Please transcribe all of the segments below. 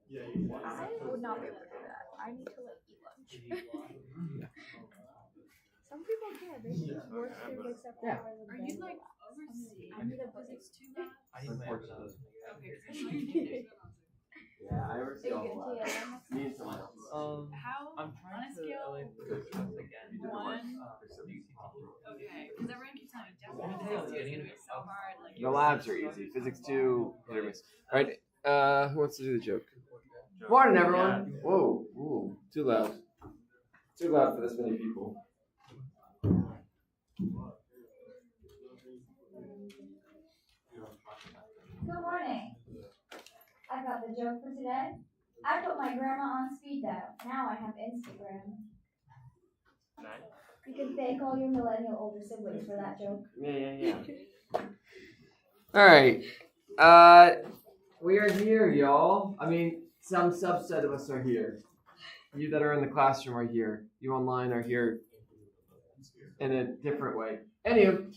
I would not be able to do that. I need to like eat lunch. Some people can. They just work through like separate hours of the day. Are you like overseas? I need a Physics too bad? Unfortunately. Okay. Yeah, I oversee Are a you whole getting lot. TA next Me and someone else. How I'm on trying a to scale? LA physics test again. One. UCT. Okay, because everyone keeps telling me Yeah, Physics 2 yeah, is yeah. gonna be so hard. Like The labs are easy. Physics 2, hit or miss. All right, who wants to do the joke? Morning, everyone. Whoa, ooh, too loud. Too loud for this many people. Good morning. I got the joke for today. I put my grandma on speed dial. Now I have Instagram. You can thank all your millennial older siblings for that joke. Yeah. All right. We are here, y'all. I mean, some subset of us are here. You that are in the classroom are here. You online are here in a different way. Anywho,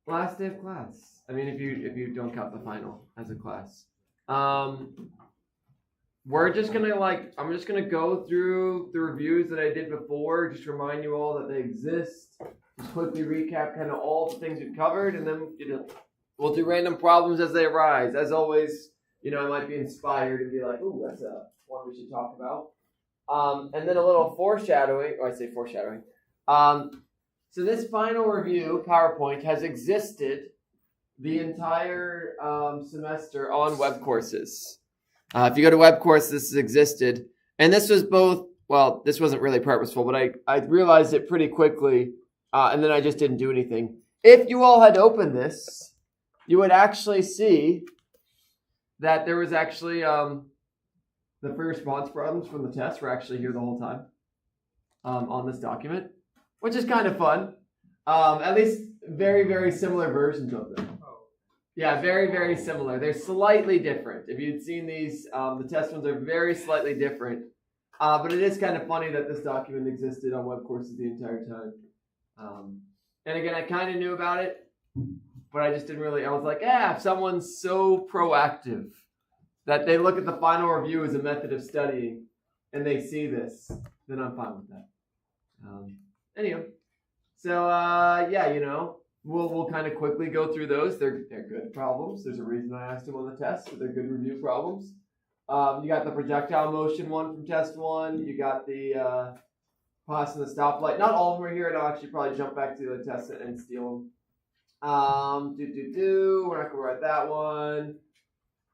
last day of class. I mean, if you don't count the final as a class, we're just gonna I'm just gonna go through the reviews that I did before, just remind you all that they exist. Just quickly recap kind of all the things we covered, and then we'll do random problems as they arise. As always, I might be inspired and be like, "Ooh, that's one we should talk about." And then a little foreshadowing. I say foreshadowing. So this final review PowerPoint has existed the entire semester on web courses. If you go to web course, this has existed. And this was this wasn't really purposeful, but I realized it pretty quickly, and then I just didn't do anything. If you all had opened this, you would actually see that there was actually the free response problems from the test were actually here the whole time on this document, which is kind of fun. At least very, very similar versions of them. Yeah, very, very similar. They're slightly different. If you'd seen these, the test ones are very slightly different. But it is kind of funny that this document existed on web courses the entire time. And again, I kind of knew about it, but I just didn't really, I was like, if someone's so proactive that they look at the final review as a method of studying and they see this, then I'm fine with that. Anyway, so we'll kind of quickly go through those. They're good problems. There's a reason I asked them on the test, so they're good review problems. You got the projectile motion one from test one. You got the passing the stoplight. Not all of them are here, and I'll actually probably jump back to the other test and steal them. We're not gonna write that one.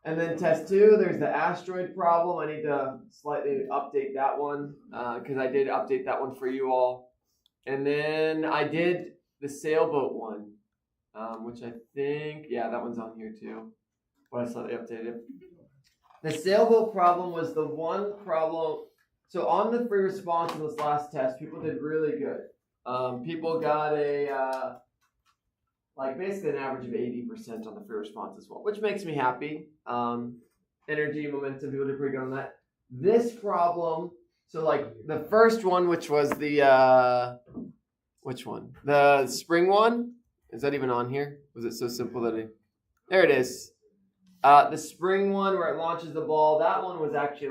And then test 2, there's the asteroid problem. I need to slightly update that one because I did update that one for you all. And then I did the sailboat one, which I think, that one's on here too. But I slightly updated it. The sailboat problem was the one problem. So on the free response in this last test, people did really good. People got basically an average of 80% on the free response as well, which makes me happy. Energy, momentum, people did pretty good on that. This problem, so the first one, which was the, which one? The spring one? Is that even on here? Was it so simple that there it is. The spring one where it launches the ball, that one was actually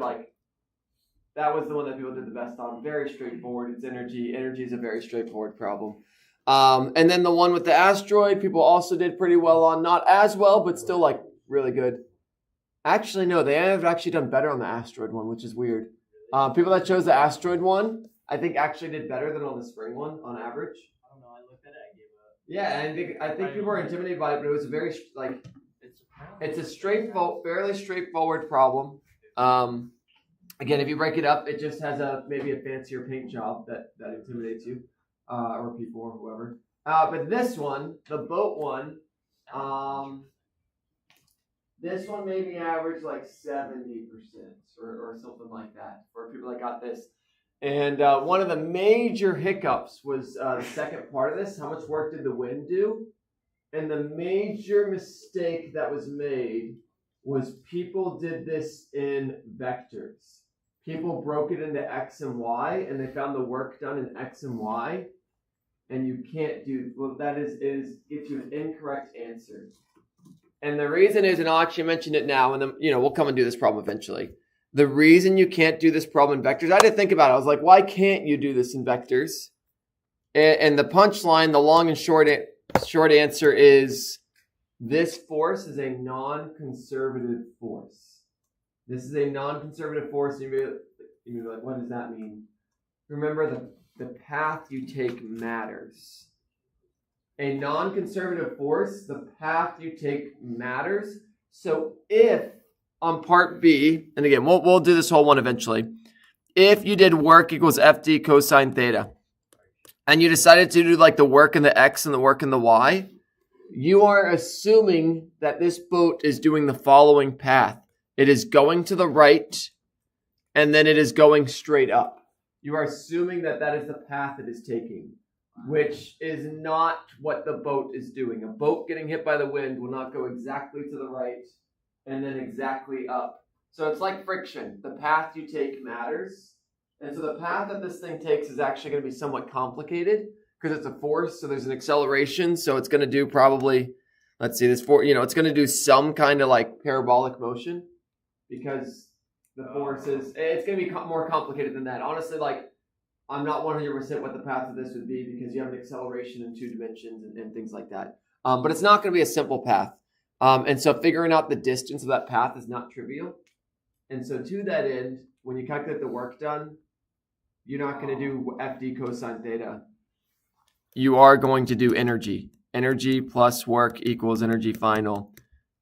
that was the one that people did the best on. Very straightforward. It's energy. Energy is a very straightforward problem. And then the one with the asteroid, people also did pretty well on. Not as well, but still really good. Actually, no, they have actually done better on the asteroid one, which is weird. People that chose the asteroid one, I think actually did better than on the spring one on average. I don't know. I looked at it. I gave up. Yeah, and I think people were intimidated by it, but it was a very it's a fairly straightforward problem. Again, if you break it up, it just has maybe a fancier paint job that intimidates you. Or people or whoever. But this one, the boat one, this one maybe average 70% or something like that for people that got this. And one of the major hiccups was the second part of this. How much work did the wind do? And the major mistake that was made was people did this in vectors. People broke it into X and Y, and they found the work done in X and Y. And you can't do, that is gets you an incorrect answer. And the reason is, and I'll actually mention it now, and then, we'll come and do this problem eventually. The reason you can't do this problem in vectors, I had to think about it. I was like, why can't you do this in vectors? And the punchline, the long and short answer is this force is a non-conservative force. This is a non-conservative force. You'd be like, what does that mean? Remember, the path you take matters. A non-conservative force, the path you take matters. So if on part B, and again, we'll do this whole one eventually. If you did work equals FD cosine theta, and you decided to do like the work in the X and the work in the Y, you are assuming that this boat is doing the following path. It is going to the right, and then it is going straight up. You are assuming that that is the path it is taking, which is not what the boat is doing. A boat getting hit by the wind will not go exactly to the right and then exactly up. So it's like friction. The path you take matters. And so the path that this thing takes is actually going to be somewhat complicated because it's a force. So there's an acceleration. So it's going to do probably, let's see, it's going to do some kind of like parabolic motion because the force is, it's going to be more complicated than that. Honestly, like, I'm not 100% what the path of this would be because you have an acceleration in 2 dimensions and things like that. But it's not going to be a simple path. And so figuring out the distance of that path is not trivial. And so to that end, when you calculate the work done, you're not going to do FD cosine theta. You are going to do energy. Energy plus work equals energy final.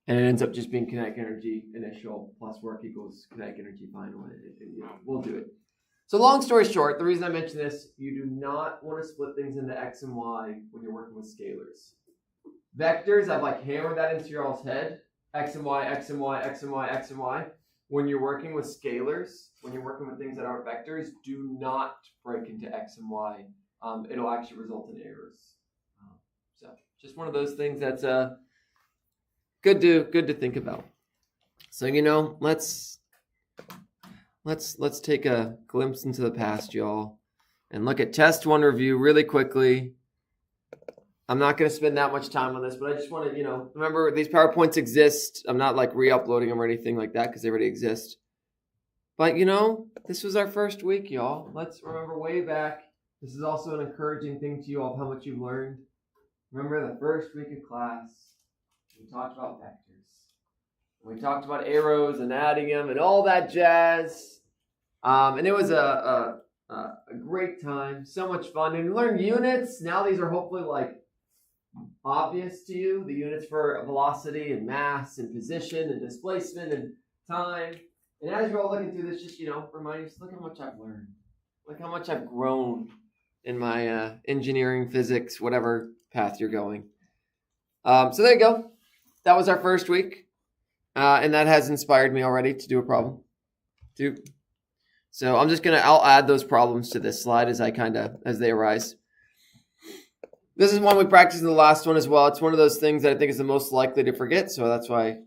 And it ends up just being kinetic energy initial plus work equals kinetic energy final. We'll do it. So long story short, the reason I mention this, you do not want to split things into X and Y when you're working with scalars. Vectors, I've like hammered that into your all's head. X and Y, X and Y, X and Y, X and Y. When you're working with scalars, when you're working with things that aren't vectors, do not break into X and Y. It'll actually result in errors. So just one of those things that's good to think about. So let's take a glimpse into the past, y'all, and look at test 1 review really quickly. I'm not going to spend that much time on this, but I just want to, remember these PowerPoints exist. I'm not like re-uploading them or anything like that because they already exist. But, this was our first week, y'all. Let's remember way back. This is also an encouraging thing to you all of how much you've learned. Remember the first week of class, we talked about vectors. We talked about arrows and adding them and all that jazz. And it was a great time. So much fun. And you learned units. Now these are hopefully like obvious to you. The units for velocity and mass and position and displacement and time. And as you're all looking through this, just, remind you, look how much I've learned. Look how much I've grown in my engineering, physics, whatever path you're going. So there you go. That was our first week. And that has inspired me already to do a problem. So I'll add those problems to this slide as they arise. This is one we practiced in the last one as well. It's one of those things that I think is the most likely to forget. So that's why,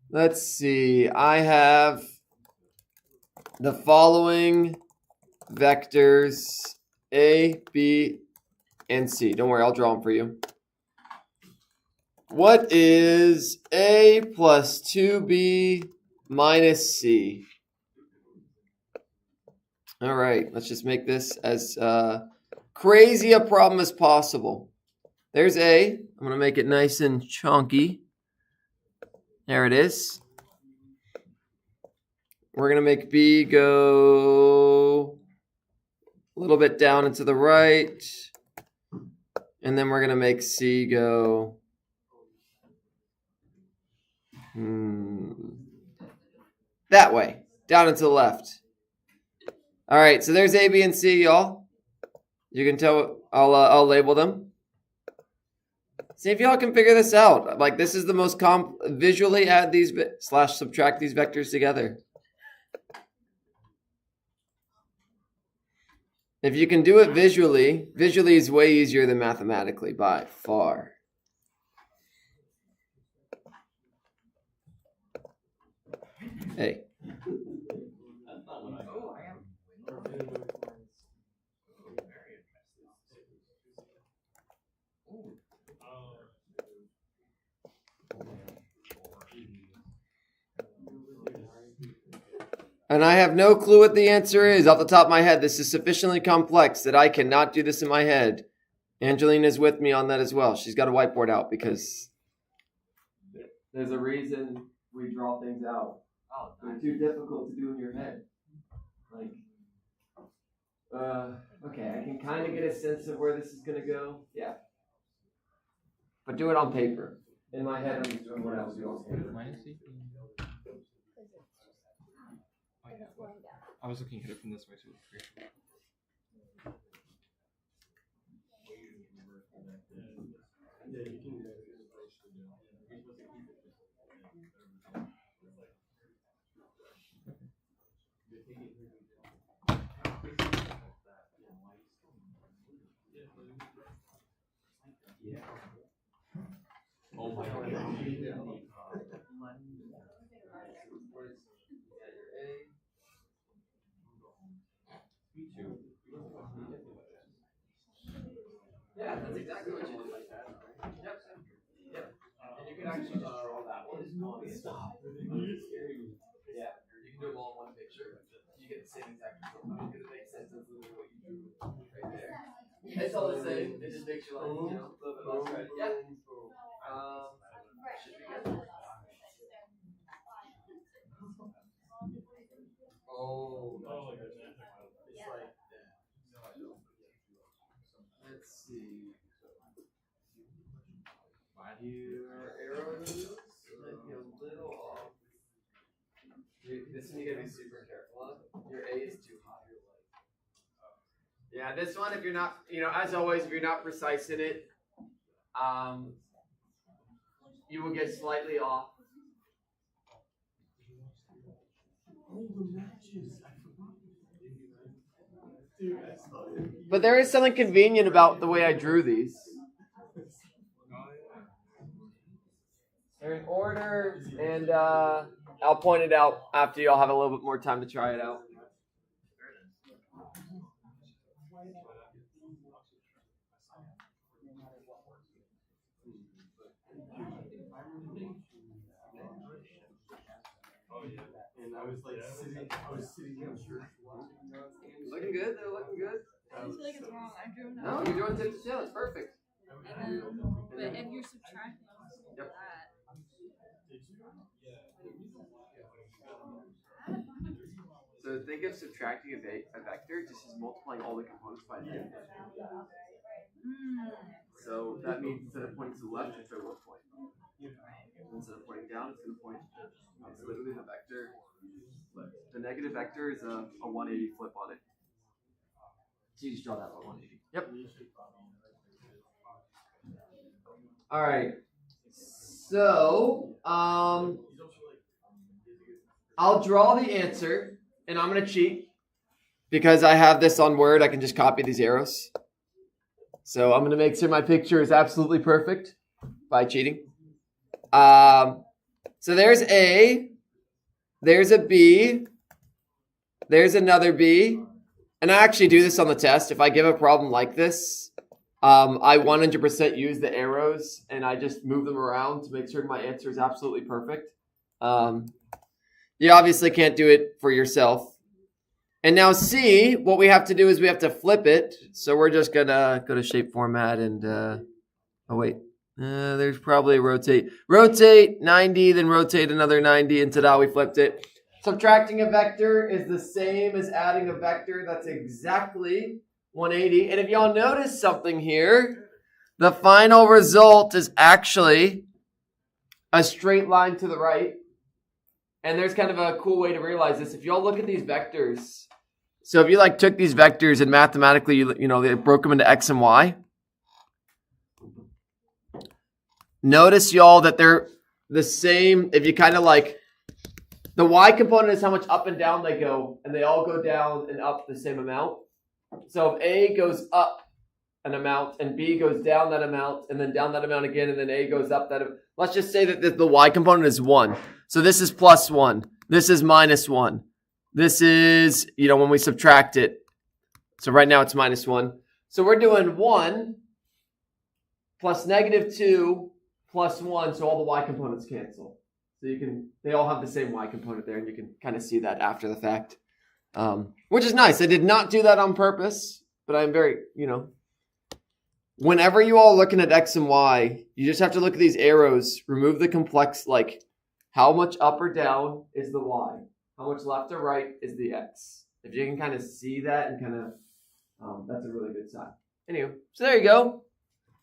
Let's see. I have the following vectors A, B, and C. Don't worry, I'll draw them for you. What is A plus 2B minus C? All right, let's just make this as crazy a problem as possible. There's A. I'm going to make it nice and chunky. There it is. We're going to make B go a little bit down and to the right. And then we're going to make C go that way, down and to the left. All right, so there's A, B, and C, y'all. You can tell, I'll label them. See if y'all can figure this out. Like, this is the most visually add these / subtract these vectors together. If you can do it visually is way easier than mathematically by far. Hey. And I have no clue what the answer is off the top of my head. This is sufficiently complex that I cannot do this in my head. Angelina's with me on that as well. She's got a whiteboard out because there's a reason we draw things out. Oh, They're too difficult to do in your head. Like, okay, I can kind of get a sense of where this is going to go. Yeah. But do it on paper. In my head, I'm just doing what I was doing on paper. I was looking at it from this way too. Oh my god. Yeah, that's exactly what you did. Yep. Yep. And you can actually just draw that one. Stop. Yeah, you can do them all in one picture. You get the same exact result. Because it makes sense. That's literally what you drew right there. It's all the same. It just makes your life, you know, a little bit less right. Yeah. Should be good. Oh. It's like that. Let's see. Your arrows might be a little off. This one you gotta be super careful of. Your A is too high. Yeah, this one, if you're not, as always, if you're not precise in it, you will get slightly off. But there is something convenient about the way I drew these. They're in order, and I'll point it out after y'all have a little bit more time to try it out. And I was sitting on church watching Looking good, they're looking good. I just feel like it's wrong. I drew No, you're doing tip to tail, it's perfect. but if you're subtracting Yep. that, So think of subtracting a vector just as multiplying all the components by 10. So that means instead of pointing to the left, it's over 1 point. Instead of pointing down, it's going to point. It's literally the vector flip. The negative vector is a 180 flip on it. So you just draw that by 180. Yep. All right. So I'll draw the answer, and I'm going to cheat because I have this on Word. I can just copy these arrows. So I'm going to make sure my picture is absolutely perfect by cheating. So there's A, there's a B, there's another B, and I actually do this on the test. If I give a problem like this, I 100% use the arrows, and I just move them around to make sure my answer is absolutely perfect. You obviously can't do it for yourself. And now C, what we have to do is we have to flip it. So we're just going to go to shape format and, oh wait. There's probably a rotate. Rotate 90, then rotate another 90 until now we flipped it. Subtracting a vector is the same as adding a vector. That's exactly 180. And if y'all notice something here, the final result is actually a straight line to the right. And there's kind of a cool way to realize this. If y'all look at these vectors, so if you took these vectors and mathematically, they broke them into X and Y. Notice, y'all, that they're the same. If you kind of the Y component is how much up and down they go, and they all go down and up the same amount. So if A goes up an amount, and B goes down that amount, and then down that amount again, and then A goes up that amount. Let's just say that the Y component is 1. So this is plus 1. This is minus 1. This is, when we subtract it. So right now it's minus 1. So we're doing 1 plus negative 2 plus 1, so all the Y components cancel. So they all have the same y component there, and you can kind of see that after the fact, which is nice. I did not do that on purpose, but I'm very, whenever you all looking at x and y, you just have to look at these arrows, remove the complex, like how much up or down is the y, how much left or right is the x. If you can kind of see that and kind of, that's a really good sign. Anyway, so there you go.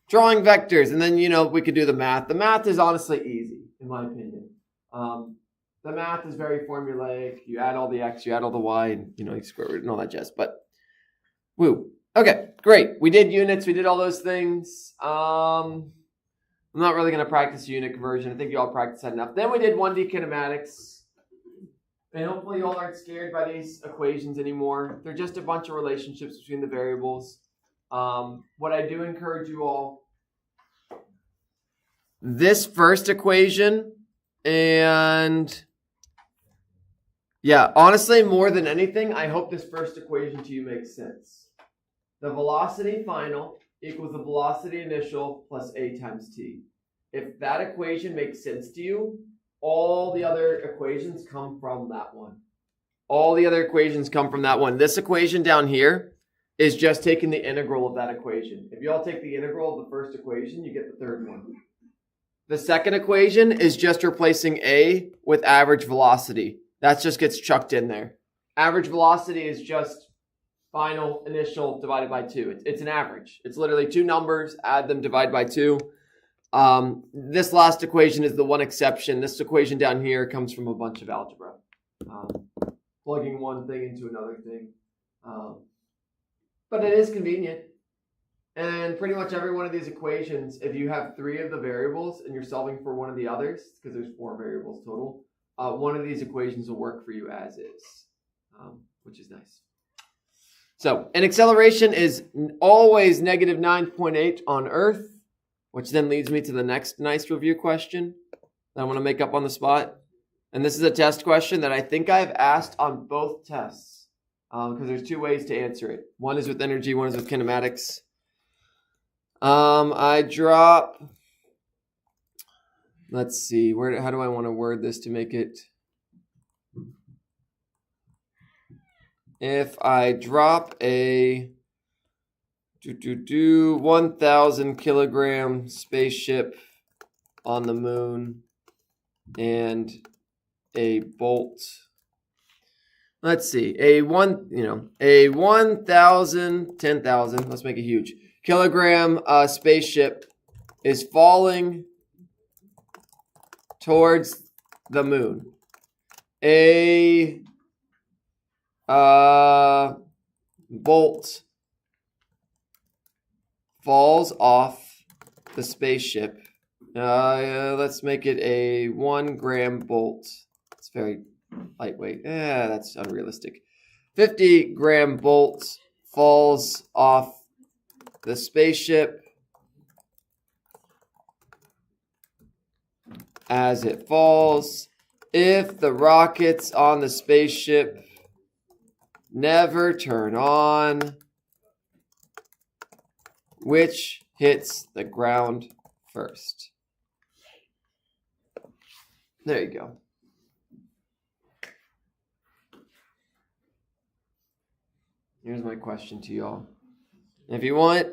Drawing vectors, and then, we could do the math. The math is honestly easy, in my opinion. The math is very formulaic. You add all the x, you add all the y, and, you square root and all that jazz. But, woo. Okay, great. We did units. We did all those things. I'm not really going to practice unit conversion. I think you all practiced that enough. Then we did 1D kinematics. And hopefully you all aren't scared by these equations anymore. They're just a bunch of relationships between the variables. What I do encourage you all, this first equation, and yeah, honestly, more than anything, I hope this first equation to you makes sense. The velocity final equals the velocity initial plus a times t. If that equation makes sense to you, all the other equations come from that one. All the other equations come from that one. This equation down here is just taking the integral of that equation. If you all take the integral of the first equation, you get the third one. The second equation is just replacing a with average velocity. That just gets chucked in there. Average velocity is just final initial divided by 2. It's an average. It's literally two numbers, add them, divide by 2. This last equation is the one exception. This equation down here comes from a bunch of algebra. Plugging one thing into another thing. But it is convenient. And pretty much every one of these equations, if you have 3 of the variables and you're solving for one of the others, because there's 4 variables total, one of these equations will work for you as is, which is nice. So an acceleration is always negative 9.8 on Earth, which then leads me to the next nice review question that I want to make up on the spot. And this is a test question that I think I've asked on both tests, because there's 2 ways to answer it. One is with energy, one is with kinematics. I drop, let's see, how do I want to word this to make it? If I drop a 1,000 kilogram spaceship on the moon and a bolt, let's see, a 1,000, 10,000, let's make it huge, kilogram spaceship is falling towards the moon. A bolt falls off the spaceship. Let's make it a 1 gram bolt. It's very lightweight. That's unrealistic. 50 gram bolt falls off the spaceship. As it falls, if the rockets on the spaceship never turn on, which hits the ground first? There you go. Here's my question to y'all. If you want,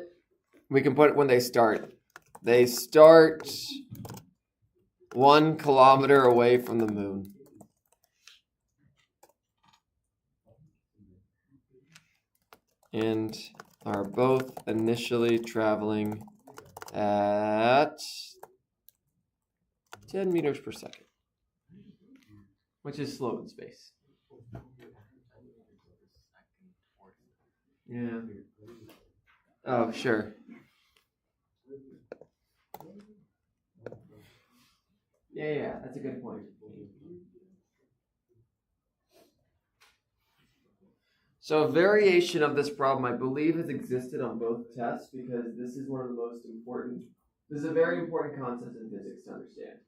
we can put it when they start. They start 1 kilometer away from the moon. And are both initially traveling at 10 meters per second, which is slow in space. Yeah. Oh, sure. Yeah, that's a good point. So a variation of this problem, I believe, has existed on both tests because this is one of the most important, this is a very important concept in physics to understand.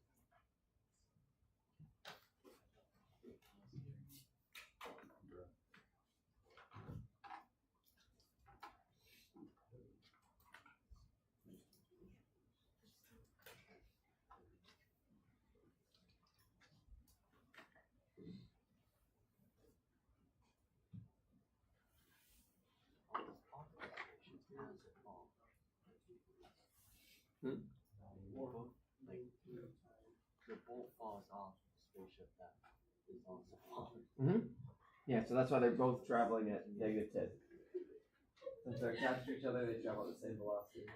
Like the bolt falls off the spaceship that is also falling. Yeah, so that's why they're both traveling at -10. Since they're attached to each other, they travel at the same velocity.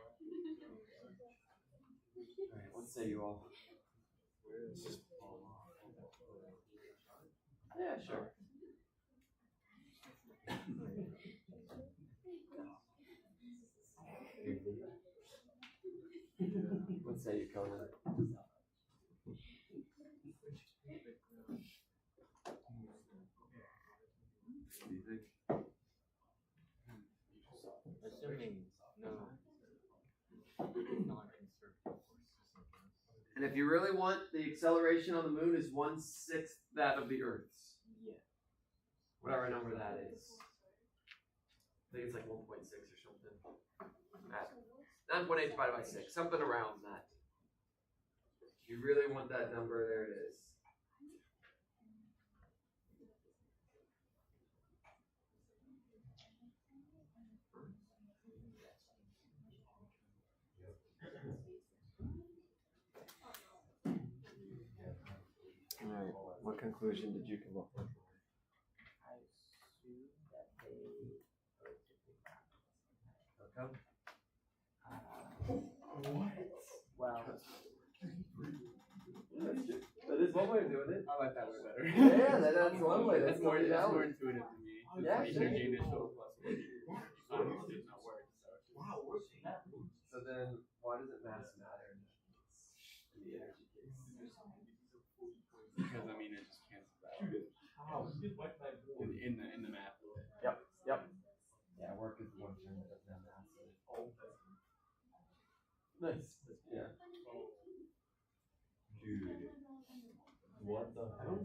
Alright, what say you all? Yeah, sure. What say you, Conan? Assuming no non-conservative forces. And if you really want, the acceleration on the moon is 1/6 that of the Earth's. Yeah. Whatever number that is. I think it's like 1.6 or something. 9.8 divided by 6. Something around that. If you really want that number, there it is. Alright, what conclusion did you come up with? I assume that they Okay. well, That is one way of doing it. I like that way better. Yeah, that's one way. That's more valid. intuitive to me. Yeah, It's sure. the initial plus one. It's not work. So then, why does it mass matter in the energy case? Because I mean, it just cancels out in the math. Yep. Yeah, work is the one term that doesn't have mass. Nice. Yeah. What the hell?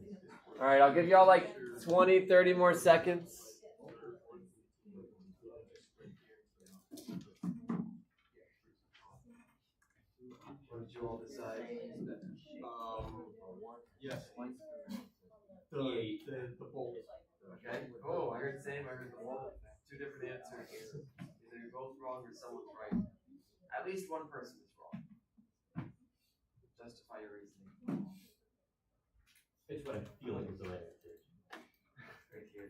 All right, I'll give y'all like 20, 30 more seconds. What did you all decide? Yes. The bolt. Okay. Oh, I heard the same. I heard the wall. Two different answers. Either you're both wrong or someone's right. At least one person is wrong. Justify your reasoning. It's what I feel like is the right answer. Right here.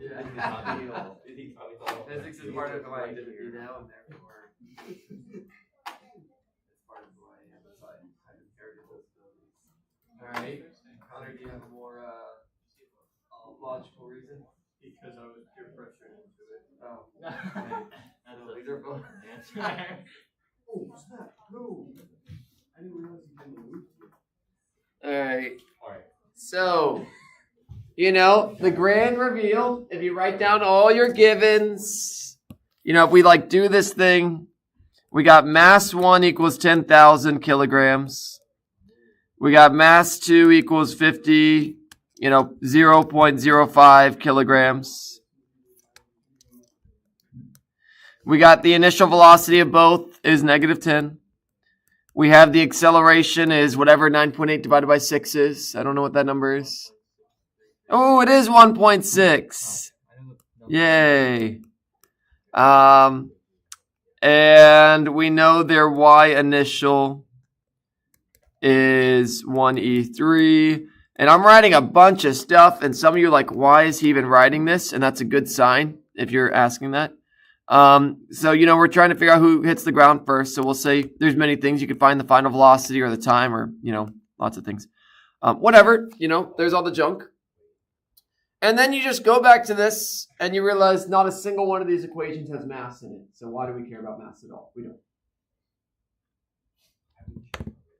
Yeah. Physics is part of who I identity now, and therefore it's part of who I am. So I inherited those abilities. All right, Connor, do you have a more logical reason? Because I was peer pressured into it. Oh, that's so these are both. Oh, snap. No. I didn't realize you didn't move. All right. Alright. So, you know, the grand reveal, if you write down all your givens, you know, if we like do this thing, we got mass 1 equals 10,000 kilograms. We got mass 2 equals 50, 0.05 kilograms. We got the initial velocity of both is -10. We have the acceleration is whatever 9.8 divided by 6 is. I don't know what that number is. Oh, it is 1.6. Yay. And we know their y initial is 1e3. And I'm writing a bunch of stuff, and some of you are like, why is he even writing this? And that's a good sign if you're asking that. So, we're trying to figure out who hits the ground first. So we'll say there's many things. You can find the final velocity or the time or, lots of things. Whatever, there's all the junk. And then you just go back to this and you realize not a single one of these equations has mass in it. So why do we care about mass at all? We don't.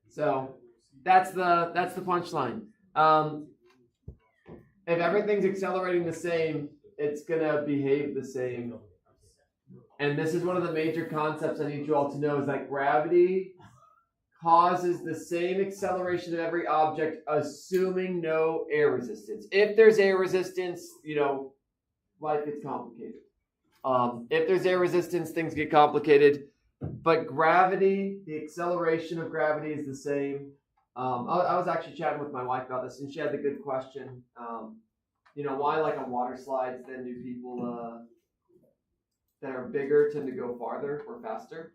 So that's the punchline. If everything's accelerating the same, it's going to behave the same. And this is one of the major concepts I need you all to know is that gravity causes the same acceleration of every object, assuming no air resistance. If there's air resistance, life gets complicated. If there's air resistance, things get complicated. But gravity, the acceleration of gravity is the same. I was actually chatting with my wife about this, and she had the good question. Why like on water slides, then do people that are bigger tend to go farther or faster?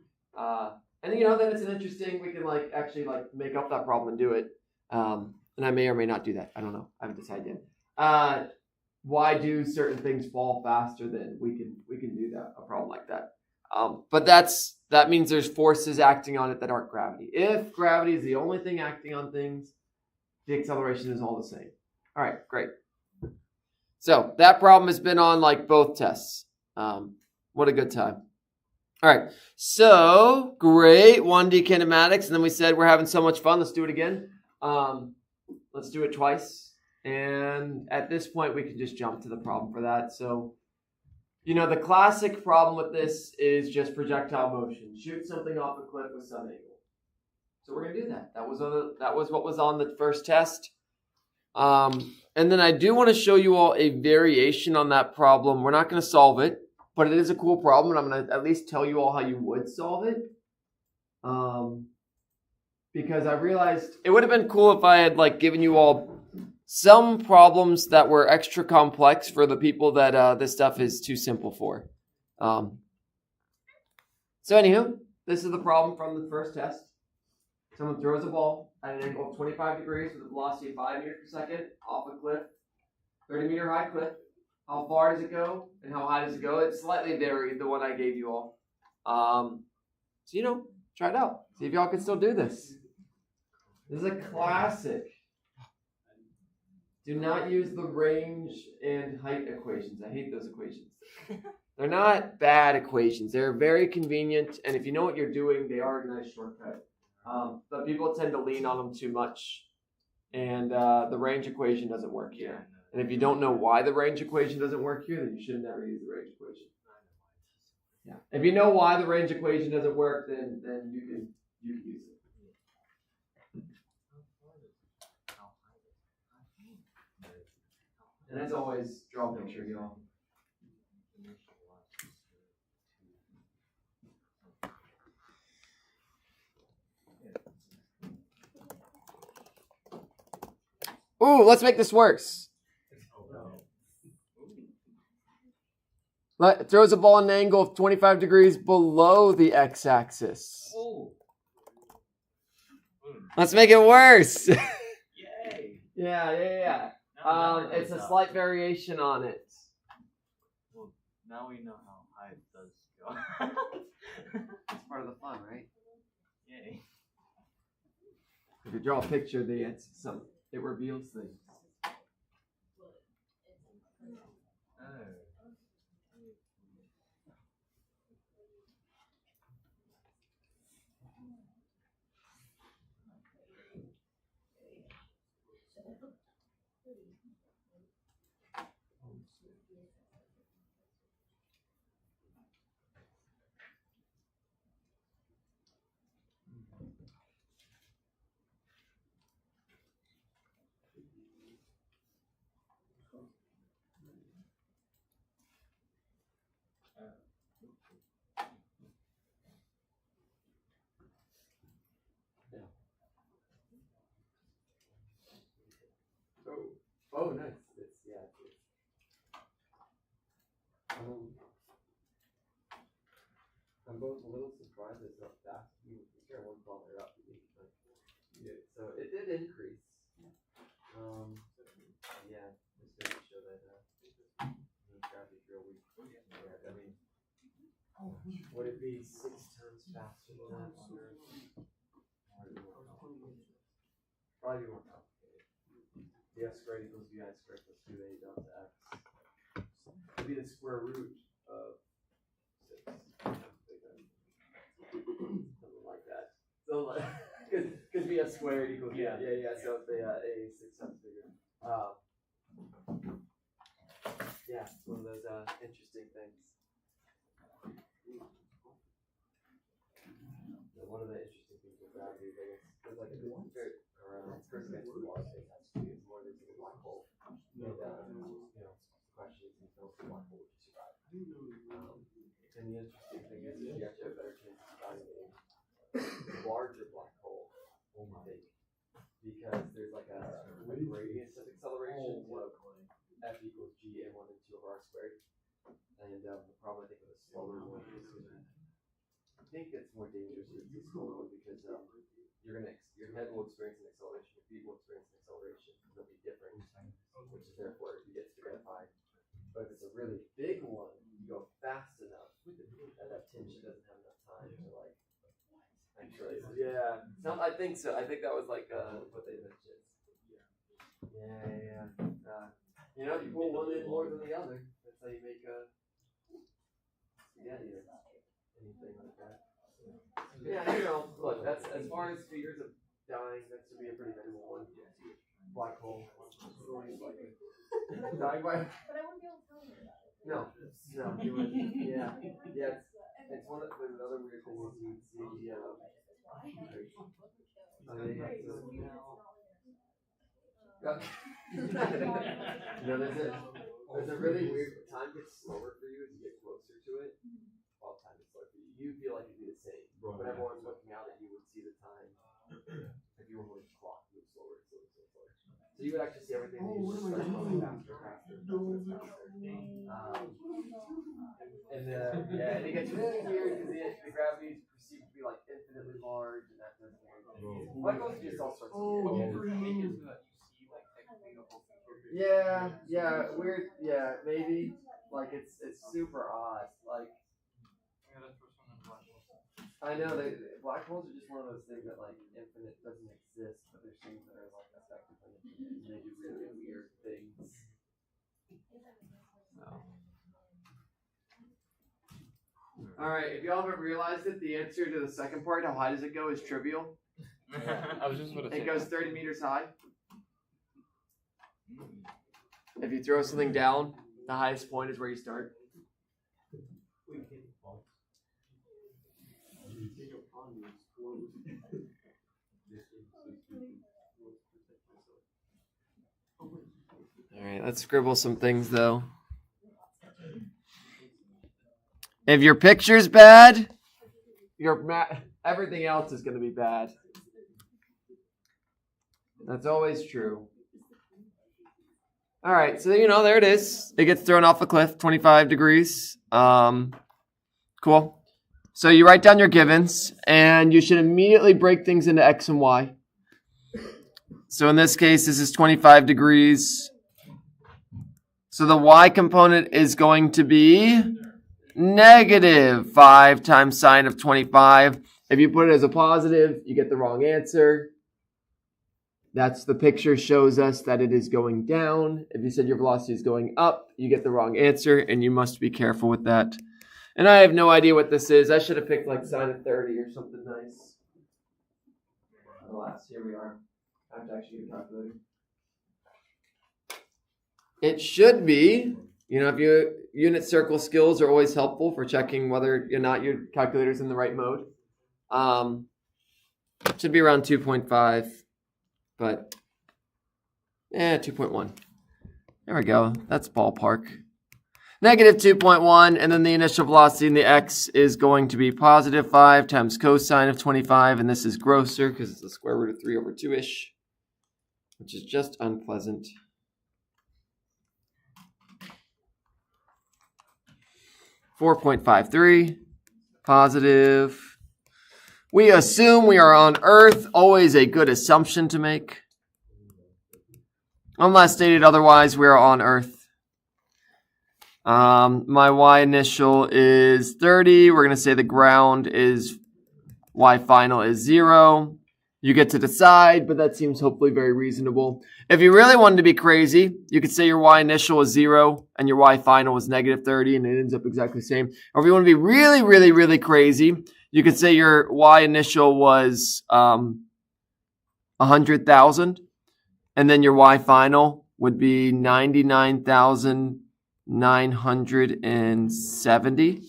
And then it's an interesting. We can like actually like make up that problem and do it. And I may or may not do that. I don't know. I haven't decided yet. Why do certain things fall faster than we can do that? A problem like that. But that means there's forces acting on it that aren't gravity. If gravity is the only thing acting on things, the acceleration is all the same. All right, great. So that problem has been on like both tests. What a good time. All right, so great 1D kinematics, and then we said we're having so much fun. Let's do it again. Let's do it twice. And at this point, we can just jump to the problem for that. So, the classic problem with this is just projectile motion. Shoot something off a cliff with some angle. So we're going to do that. That was what was on the first test. And then I do want to show you all a variation on that problem. We're not going to solve it, but it is a cool problem, and I'm going to at least tell you all how you would solve it. Because I realized it would have been cool if I had like given you all some problems that were extra complex for the people that this stuff is too simple for. So anywho, this is the problem from the first test. Someone throws a ball at an angle of 25 degrees with a velocity of 5 meters per second off a cliff, 30-meter high cliff. How far does it go and how high does it go? It's slightly varied, the one I gave you all. So, try it out. See if y'all can still do this. This is a classic. Do not use the range and height equations. I hate those equations. They're not bad equations. They're very convenient, and if you know what you're doing, they are a nice shortcut. But people tend to lean on them too much, and the range equation doesn't work here. And if you don't know why the range equation doesn't work here, then you should never use the range equation. Yeah. If you know why the range equation doesn't work, then you can use it. And as always, draw a picture, y'all. Ooh, let's make this worse. It throws a ball at an angle of 25 degrees below the x-axis. Let's make it worse. Yay! Yeah. It's a slight variation on it. Well, now we know how high it does go. It's part of the fun, right? Yay. If you draw a picture, it reveals things. Oh, nice. I'm both a little surprised it's not fast. You care one ball right up. So it did increase. Yeah, just to show that traffic real weak. Yeah, I mean, would it be 6 times faster than that? Probably more complicated. The s squared equals vi squared plus 2a delta x. It'd be the square root of 6. Something like that. So, because vi squared equals yeah. So the a 6 times bigger. Yeah, it's one of those interesting things. One of the interesting things with gravity is there's like a very first against the law space has to be more than a black hole. And questions and fills the black hole which survive. And the interesting thing is you actually have a better chance of surviving a larger black hole, I think, because there's like a gradient of acceleration. F equals g a1 and 2 of r squared. And the problem I think with a slower one is think it's more dangerous in the slow mode because your head will experience an acceleration, your feet will experience an acceleration. They'll be different, which is therefore you get spaghettified. But if it's a really big one, you go fast enough that tension doesn't have enough time to like. Actually, yeah. I think so. I think that was like what they mentioned. Yeah. You pull one in more than the other. That's how you make a spaghetti or anything like that. Yeah, look, that's as far as fears of dying, that should be a pretty minimal one. Black hole. Dying by. But I wouldn't be able to tell you about it. No, you wouldn't. Yeah. It's one of the other weird things you see. There's a really weird time gets slower for you as you get closer to it. All time is slower for you. You feel like it'd be the same. When everyone's looking out at you would see the time. If you were holding the clock, it would slower. So you would actually see everything that you just start going faster. And it gets really weird because the gravity is perceived to be like infinitely large and that doesn't work. Black holes just all sorts of weird. Yeah, weird. Yeah, maybe. Like it's super odd. Like I know black holes are just one of those things that like infinite doesn't exist, but there's things that are like effectively infinite and they do really weird things. No. All right, if y'all haven't realized it, the answer to the second part, how high does it go, is trivial. I was just about to say. It goes 30 meters high. If you throw something down, the highest point is where you start. All right, let's scribble some things though. If your picture's bad, everything else is going to be bad. That's always true. All right, so there it is. It gets thrown off a cliff, 25 degrees. Cool. So you write down your givens, and you should immediately break things into X and Y. So in this case, this is 25 degrees. So the Y component is going to be -5 times sine of 25. If you put it as a positive, you get the wrong answer. That's the picture shows us that it is going down. If you said your velocity is going up, you get the wrong answer, and you must be careful with that. And I have no idea what this is. I should have picked like sine of 30 or something nice. Alas, here we are. I have to actually get a calculator. It should be, if unit circle skills are always helpful for checking whether or not your calculator's in the right mode. It should be around 2.5, but 2.1. There we go. That's ballpark. -2.1, and then the initial velocity in the x is going to be +5 times cosine of 25, and this is grosser because it's the square root of 3 over 2-ish, which is just unpleasant. +4.53, positive. We assume we are on Earth, always a good assumption to make. Unless stated otherwise, we are on Earth. My y initial is 30. We're going to say the ground is y final is 0. You get to decide, but that seems hopefully very reasonable. If you really wanted to be crazy, you could say your y initial is 0 and your y final is -30, and it ends up exactly the same. Or if you want to be really, really, really crazy, you could say your y initial was 100,000, and then your y final would be 99,970.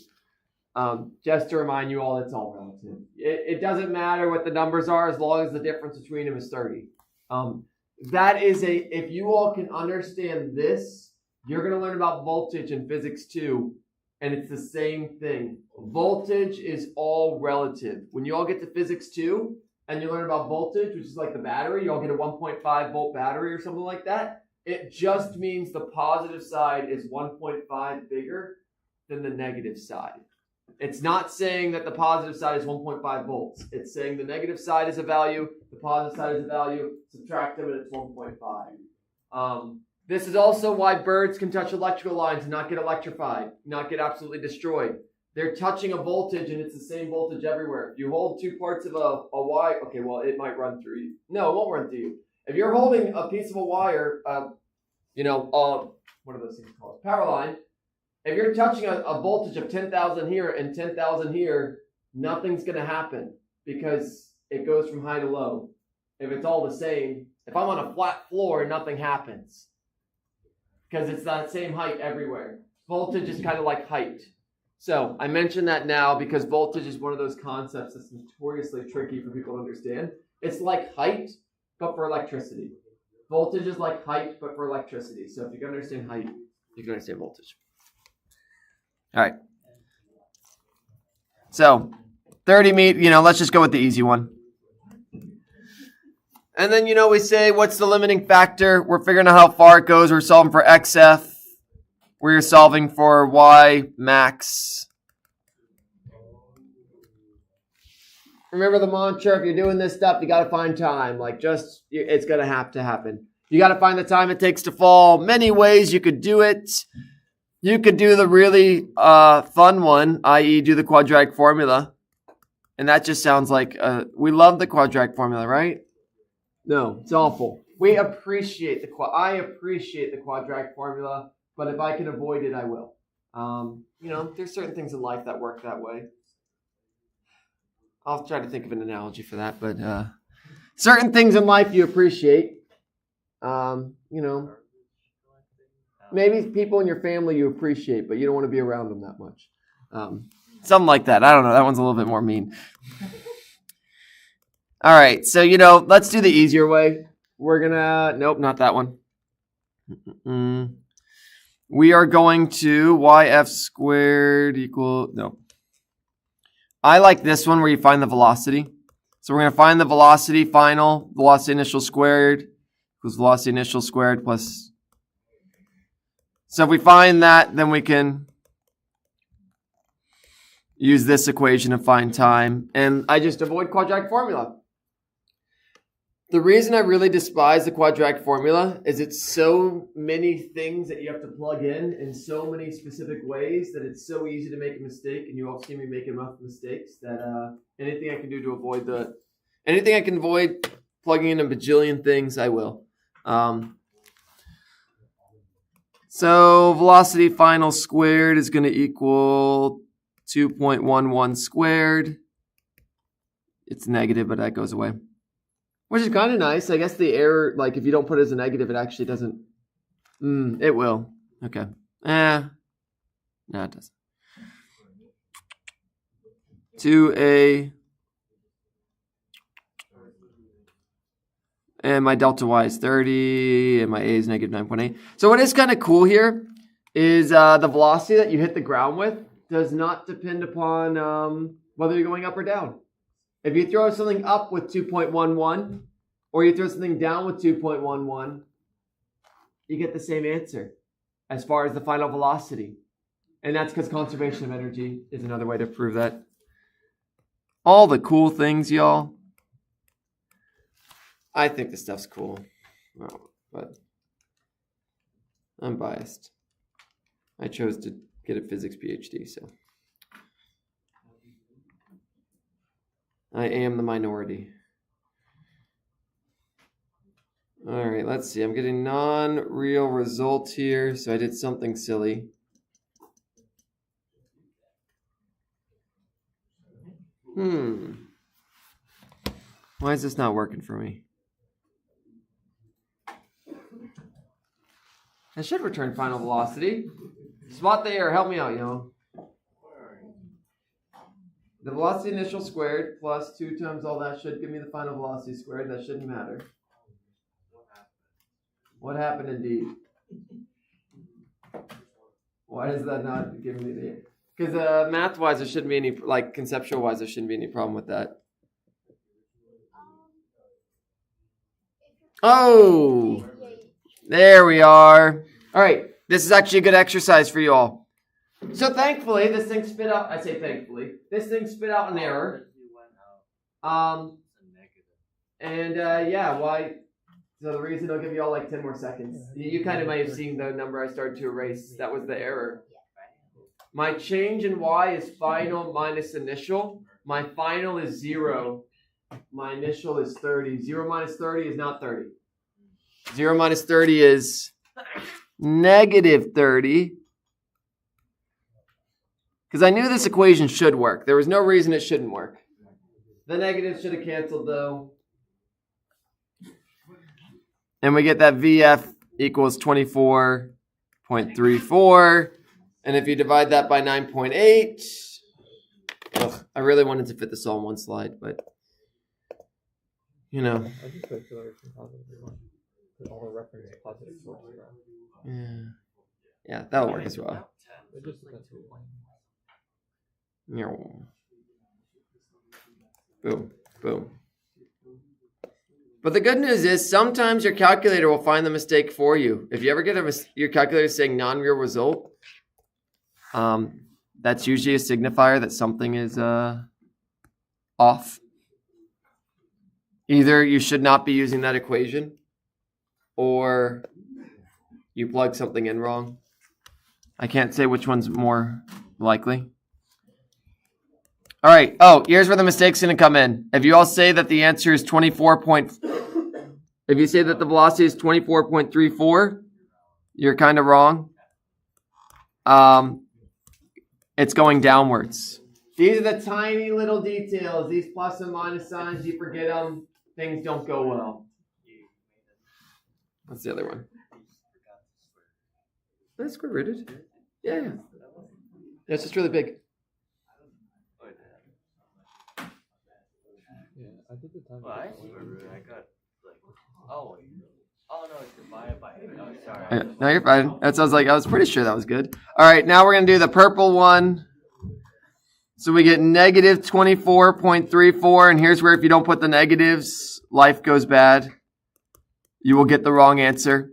Just to remind you all, it's all relative. It doesn't matter what the numbers are as long as the difference between them is 30. That is if you all can understand this, you're going to learn about voltage in physics too, and it's the same thing. Voltage is all relative. When you all get to physics 2 and you learn about voltage, which is like the battery, you all get a 1.5 volt battery or something like that. It just means the positive side is 1.5 bigger than the negative side. It's not saying that the positive side is 1.5 volts. It's saying the negative side is a value, the positive side is a value, subtract them and it's 1.5. This is also why birds can touch electrical lines and not get electrified, not get absolutely destroyed. They're touching a voltage and it's the same voltage everywhere. If you hold two parts of a wire, okay, well, it might run through you. No, it won't run through you. If you're holding a piece of a wire, what are those things called? Power line. If you're touching a voltage of 10,000 here and 10,000 here, nothing's going to happen because it goes from high to low. If it's all the same, if I'm on a flat floor, nothing happens because it's that same height everywhere. Voltage is kind of like height. So I mention that now because voltage is one of those concepts that's notoriously tricky for people to understand. It's like height, but for electricity. Voltage is like height, but for electricity. So if you can understand height, you can understand voltage. All right. So 30 meters, let's just go with the easy one. And then, we say, what's the limiting factor? We're figuring out how far it goes. We're solving for XF. We're solving for Y max. Remember the mantra, if you're doing this stuff, you got to find time. It's going to have to happen. You got to find the time it takes to fall. Many ways you could do it. You could do the really fun one, i.e. do the quadratic formula. And that just sounds like, we love the quadratic formula, right? No, it's awful. I appreciate the quadratic formula, but if I can avoid it, I will. There's certain things in life that work that way. I'll try to think of an analogy for that, but certain things in life you appreciate. Maybe people in your family you appreciate, but you don't want to be around them that much. Something like that. I don't know. That one's a little bit more mean. All right. So, let's do the easier way. We're going to, nope, not that one. We are going to YF squared equal, no. I like this one where you find the velocity. So we're going to find the velocity final, velocity initial squared equals velocity initial squared plus. So if we find that, then we can use this equation to find time. And I just avoid quadratic formula. The reason I really despise the quadratic formula is it's so many things that you have to plug in so many specific ways that it's so easy to make a mistake, and you all see me making enough mistakes that anything I can do to avoid anything I can avoid plugging in a bajillion things, I will. So velocity final squared is going to equal 2.11 squared. It's negative, but that goes away. Which is kind of nice. I guess the error, if you don't put it as a negative, it actually doesn't. It will. Okay. No, it doesn't. 2a. And my delta y is 30, and my a is negative 9.8. So what is kind of cool here is the velocity that you hit the ground with does not depend upon whether you're going up or down. If you throw something up with 2.11 or you throw something down with 2.11, you get the same answer as far as the final velocity. And that's because conservation of energy is another way to prove that. All the cool things, y'all. I think this stuff's cool, but I'm biased. I chose to get a physics PhD, so. I am the minority. All right, let's see. I'm getting non-real results here, so I did something silly. Why is this not working for me? I should return final velocity. Spot the error. Help me out, y'all. The velocity initial squared plus 2 times all that should give me the final velocity squared. That shouldn't matter. What happened indeed? Why does that not give me the... Because math-wise, there shouldn't be any... conceptual-wise, there shouldn't be any problem with that. Oh! There we are. All right. This is actually a good exercise for you all. So thankfully, this thing spit out. I say thankfully, this thing spit out an error. And yeah, why? So the reason I'll give you all like 10 more seconds. You kind of might have seen the number I started to erase. That was the error. My change in y is final minus initial. My final is 0. My initial is 30. 0 minus 30 is not 30. 0 minus 30 is negative 30. Because I knew this equation should work. There was no reason it shouldn't work. The negatives should have canceled though. And we get that VF equals 24.34. And if you divide that by 9.8, I really wanted to fit this all in one slide, but you know. I just put acceleration positive. Put all the reference positive sources around. Yeah, that'll work as well. It just depends who Boom, boom. But the good news is sometimes your calculator will find the mistake for you. If you ever get your calculator saying non-real result, that's usually a signifier that something is off. Either you should not be using that equation, or you plug something in wrong. I can't say which one's more likely. All right. Oh, here's where the mistake's going to come in. If you all say that the answer is 24. If you say that the velocity is 24.34, you're kind of wrong. It's going downwards. These are the tiny little details. These plus and minus signs, you forget them. Things don't go well. What's the other one? That's square rooted. Yeah. It's just really big. Yeah, I did the time. Well, I got like, no, it's divided by 8. No, sorry. No, you're fine. That sounds like I was pretty sure that was good. All right, now we're going to do the purple one. So we get negative 24.34, and here's where if you don't put the negatives, life goes bad. You will get the wrong answer.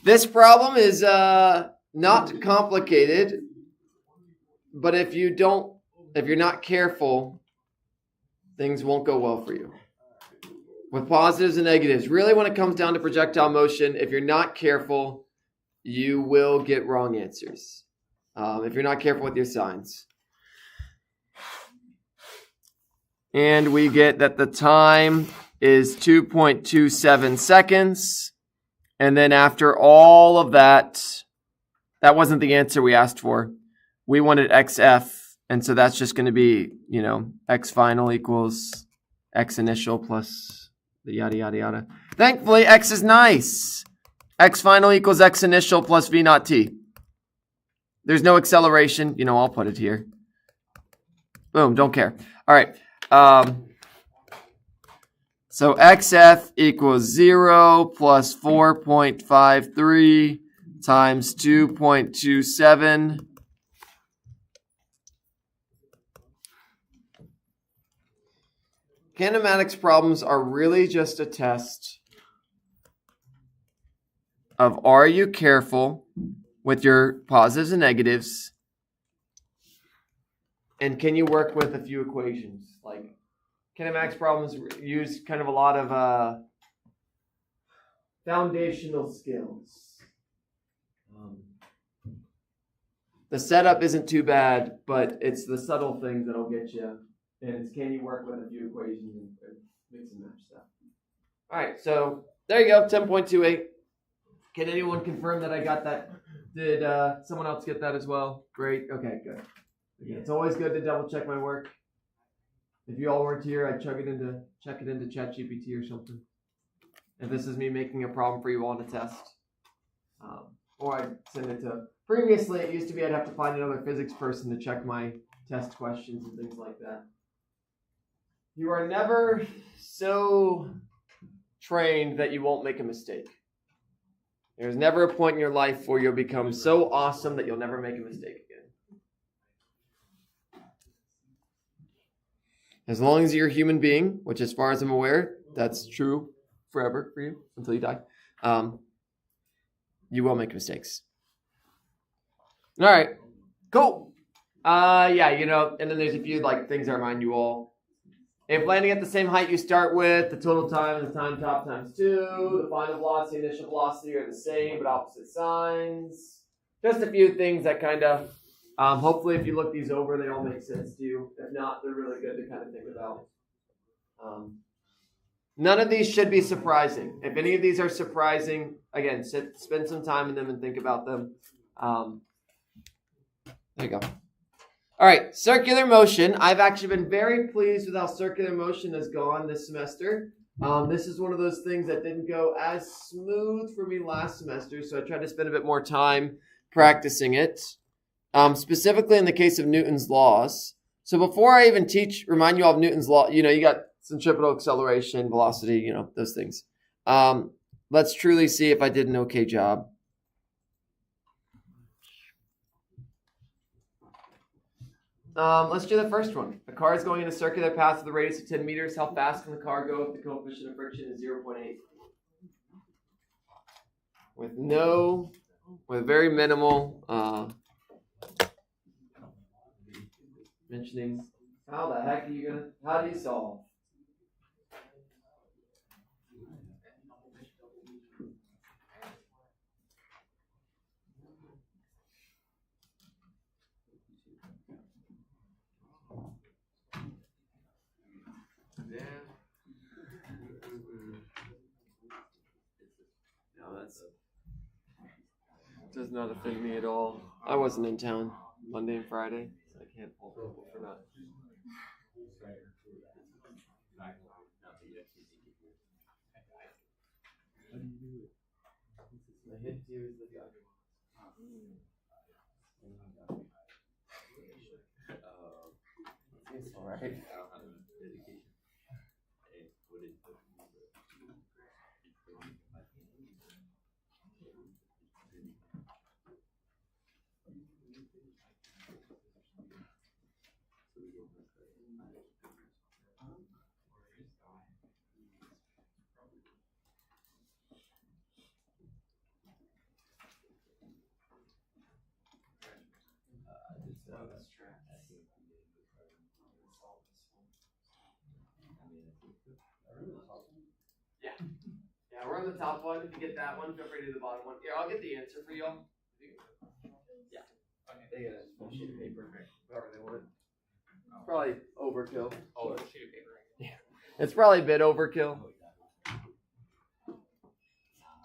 This problem is not complicated, but if you're not careful, things won't go well for you. With positives and negatives, really when it comes down to projectile motion, if you're not careful, you will get wrong answers. If you're not careful with your signs. And we get that the time is 2.27 seconds. And then after all of that, that wasn't the answer we asked for. We wanted XF. And so that's just going to be, X final equals X initial plus the yada, yada, yada. Thankfully, X is nice. X final equals X initial plus V naught T. There's no acceleration. I'll put it here. Boom, don't care. All right. So XF equals 0 plus 4.53 times 2.27. Kinematics problems are really just a test of are you careful with your positives and negatives, and can you work with a few equations? Like kinematics problems use kind of a lot of foundational skills. The setup isn't too bad, but it's the subtle things that'll get you. And it's can you work with a few equations and mix and match stuff. All right, so there you go, 10.28. Can anyone confirm that I got that? Did someone else get that as well? Great. Okay, good. Yeah. It's always good to double check my work. If you all weren't here, I'd check it into ChatGPT or something. If this is me making a problem for you all to test, or I'd send it to. Previously, it used to be I'd have to find another physics person to check my test questions and things like that. You are never so trained that you won't make a mistake. There's never a point in your life where you'll become so awesome that you'll never make a mistake again. As long as you're a human being, which as far as I'm aware, that's true forever for you until you die, you will make mistakes. All right. Cool. Yeah, you know, and then there's a few like things I remind you all. If landing at the same height you start with, the total time and the time top times 2, the final velocity and initial velocity are the same but opposite signs. Just a few things that kind of, hopefully if you look these over, they all make sense to you. If not, they're really good to kind of think about. None of these should be surprising. If any of these are surprising, again, spend some time in them and think about them. There you go. All right, circular motion. I've actually been very pleased with how circular motion has gone this semester. This is one of those things that didn't go as smooth for me last semester, so I tried to spend a bit more time practicing it, specifically in the case of Newton's laws. So before I even remind you all of Newton's law, you know, you got centripetal acceleration, velocity, you know, those things. Let's truly see if I did an okay job. Let's do the first one. A car is going in a circular path with a radius of 10 meters. How fast can the car go if the coefficient of friction is 0.8? With very minimal mentioning. How the heck how do you solve? No, does not offend me at all. I wasn't in town Monday and Friday, so I can't fault people for not. It's all right. Yeah, we're on the top one. If you get that one, feel free to do the bottom one. Here, I'll get the answer for y'all. Yeah. Okay. They get a sheet of paper, whatever they want. It's probably overkill. Oh, a sheet of paper. Yeah. It's probably a bit overkill.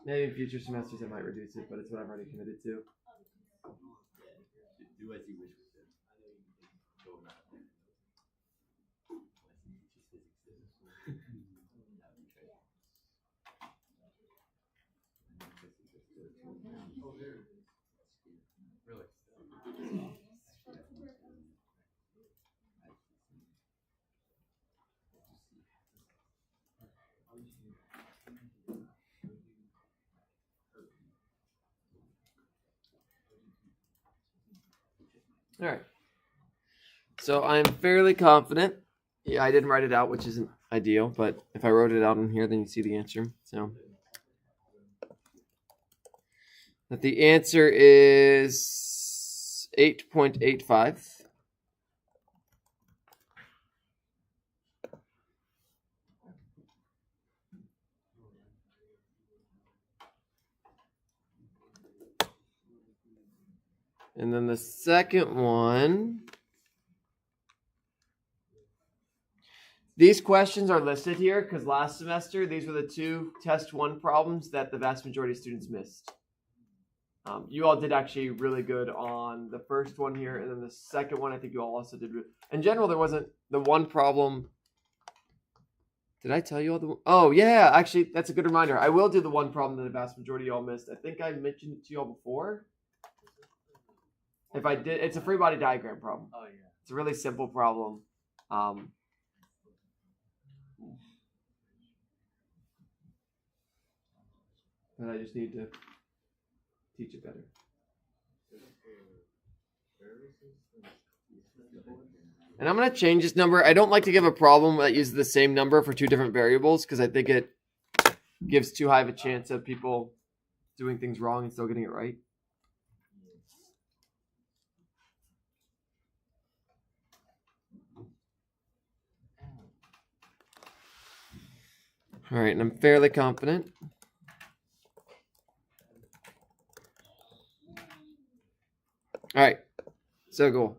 Maybe in future semesters I might reduce it, but it's what I've already committed to. Do as you wish with it. All right. So I'm fairly confident. Yeah, I didn't write it out, which isn't ideal, but if I wrote it out in here, then you see the answer. So that the answer is 8.85. And then the second one, these questions are listed here because last semester, these were the 2 test 1 problems that the vast majority of students missed. You all did actually really good on the first one here, and then the second one, I think you all also did. In general, there wasn't the one problem. Did I tell you all the? Oh yeah, actually, that's a good reminder. I will do the one problem that the vast majority of y'all missed. I think I mentioned it to y'all before. If I did, it's a free body diagram problem. Oh yeah. It's a really simple problem. But I just need to teach it better. And I'm going to change this number. I don't like to give a problem that uses the same number for 2 different variables because I think it gives too high of a chance of people doing things wrong and still getting it right. All right, and I'm fairly confident. All right, so cool.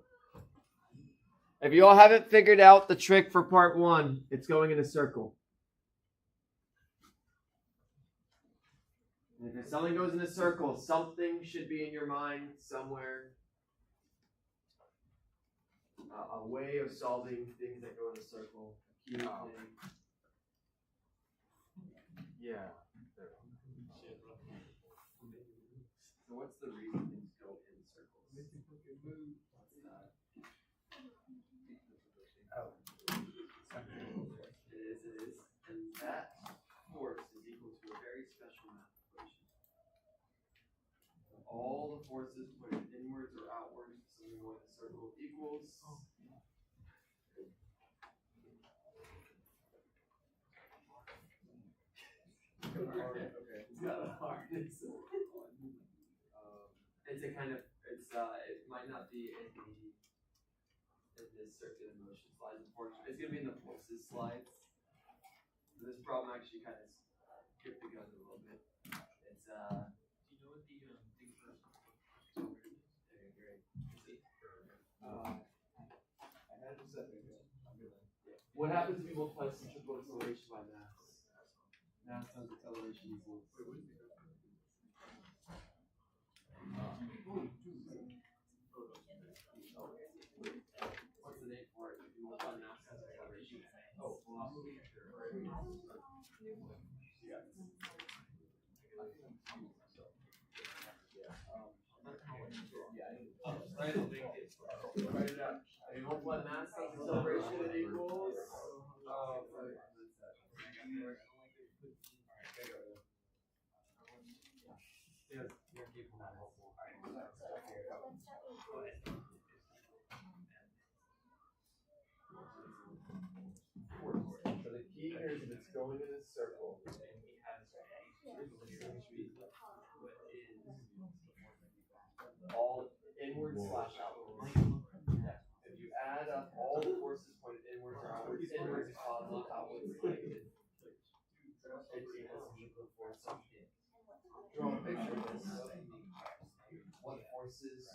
If you all haven't figured out the trick for part 1, it's going in a circle. And if something goes in a circle, something should be in your mind somewhere. A way of solving things that go in a circle. A cute thing. Yeah. So what's the reason things go in circles? It is. And that force is equal to a very special math equation. All the forces pointed inwards or outwards, something going in a circle equals. It's got a hardness. It's a kind of, it might not be in this circular motion slides, unfortunately. It's going to be in the forces slides. So this problem actually kind of skipped the gun a little bit. It's, do you know what the thing for? Okay, great. What happens if you multiply centrifugal acceleration by mass? Mass times acceleration equals. What's the name for it? If you multiply mass times acceleration. Oh, velocity. Write it out. If you multiply mass times acceleration, it equals. So the key here is that it's going in a circle, and he has all inward slash outward. If you add up all the forces pointed inwards or outwards, inwards is positive, outwards is negative. It's equal to force. Draw a picture of this. What forces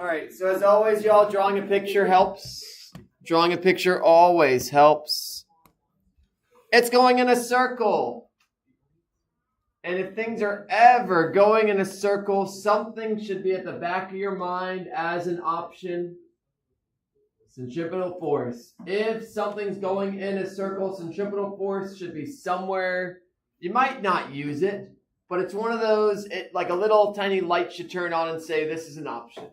All right, so as always, y'all, drawing a picture helps. Drawing a picture always helps. It's going in a circle. And if things are ever going in a circle, something should be at the back of your mind as an option. Centripetal force. If something's going in a circle, centripetal force should be somewhere. You might not use it, but it's one of those, like a little tiny light should turn on and say, this is an option.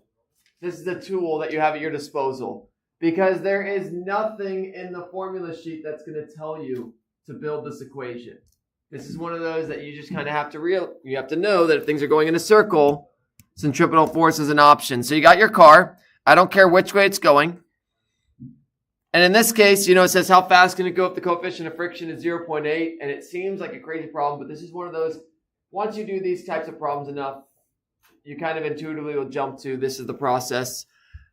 This is a tool that you have at your disposal. Because there is nothing in the formula sheet that's going to tell you to build this equation. This is one of those that you just kind of have to you have to know that if things are going in a circle, centripetal force is an option. So you got your car. I don't care which way it's going. And in this case, it says how fast can it go if the coefficient of friction is 0.8. And it seems like a crazy problem, but this is one of those, once you do these types of problems enough, you kind of intuitively will jump to this is the process.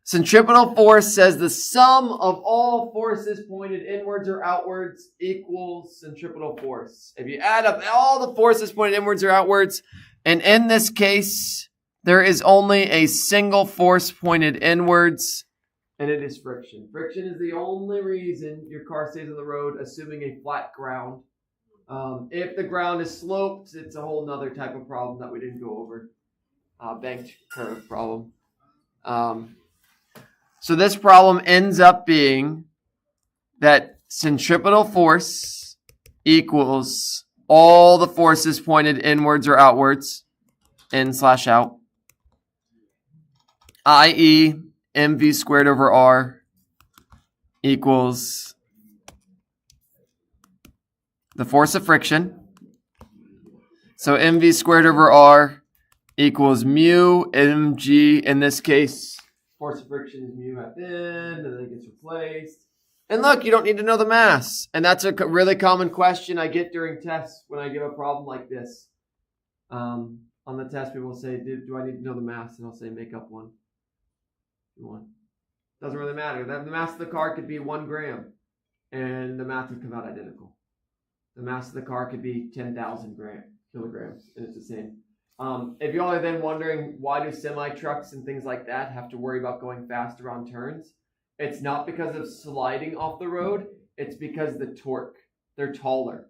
Centripetal force says the sum of all forces pointed inwards or outwards equals centripetal force. If you add up all the forces pointed inwards or outwards, and in this case, there is only a single force pointed inwards, and it is friction. Friction is the only reason your car stays on the road, assuming a flat ground. If the ground is sloped, it's a whole nother type of problem that we didn't go over. Banked curve problem. So this problem ends up being that centripetal force equals all the forces pointed inwards or outwards, in/out, i.e. mv squared over r equals the force of friction So mv squared over r equals mu mg. In this case, force of friction is mu at the end, and then it gets replaced. And look, you don't need to know the mass. And that's a really common question I get during tests when I give a problem like this. On the test, people will say, do I need to know the mass? And I'll say, make up one. One. Doesn't really matter. The mass of the car could be 1 gram, and the math would come out identical. The mass of the car could be 10,000 kilograms, and it's the same. If you all are then wondering why do semi-trucks and things like that have to worry about going faster on turns, it's not because of sliding off the road. It's because the torque. They're taller.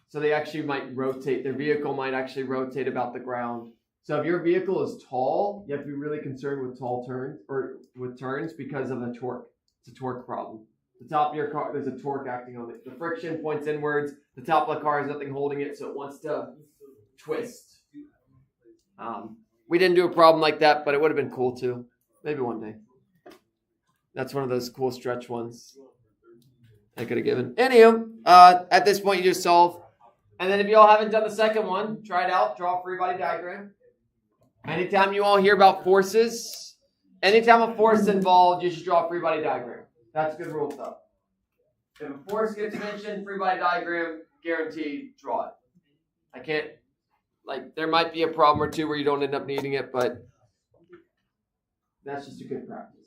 So they actually might rotate. Their vehicle might actually rotate about the ground. So if your vehicle is tall, you have to be really concerned with tall turns or with turns because of the torque. It's a torque problem. The top of your car, there's a torque acting on it. The friction points inwards. The top of the car has nothing holding it, so it wants to twist. We didn't do a problem like that, but it would have been cool too. Maybe one day. That's one of those cool stretch ones I could have given. Anywho, at this point you just solve. And then if you all haven't done the second one, try it out. Draw a free body diagram. Anytime you all hear about forces, anytime a force is involved, you should draw a free body diagram. That's a good rule of thumb. If a force gets mentioned, free body diagram, guaranteed, draw it. I can't, there might be a problem or two where you don't end up needing it, but that's just a good practice.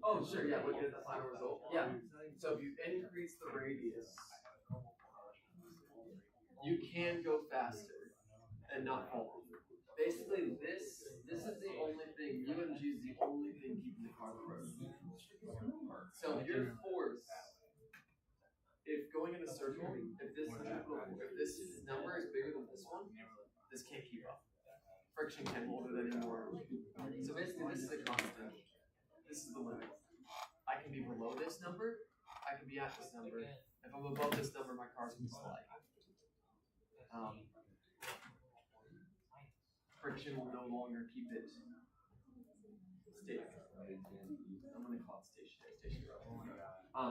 Oh, sure, yeah, look at the final result. Yeah. So if you increase the radius, you can go faster and not fall. Basically, this is the only thing, UMG is the only thing keeping the car on the road. So your force, if going in a circle, if this number is bigger than this one, this can't keep up. Friction can't hold it anymore. So basically, this is a constant. This is the limit. I can be below this number. I can be at this number. If I'm above this number, my car's going to slide. Friction will no longer keep it static. I'm going to call it stationary.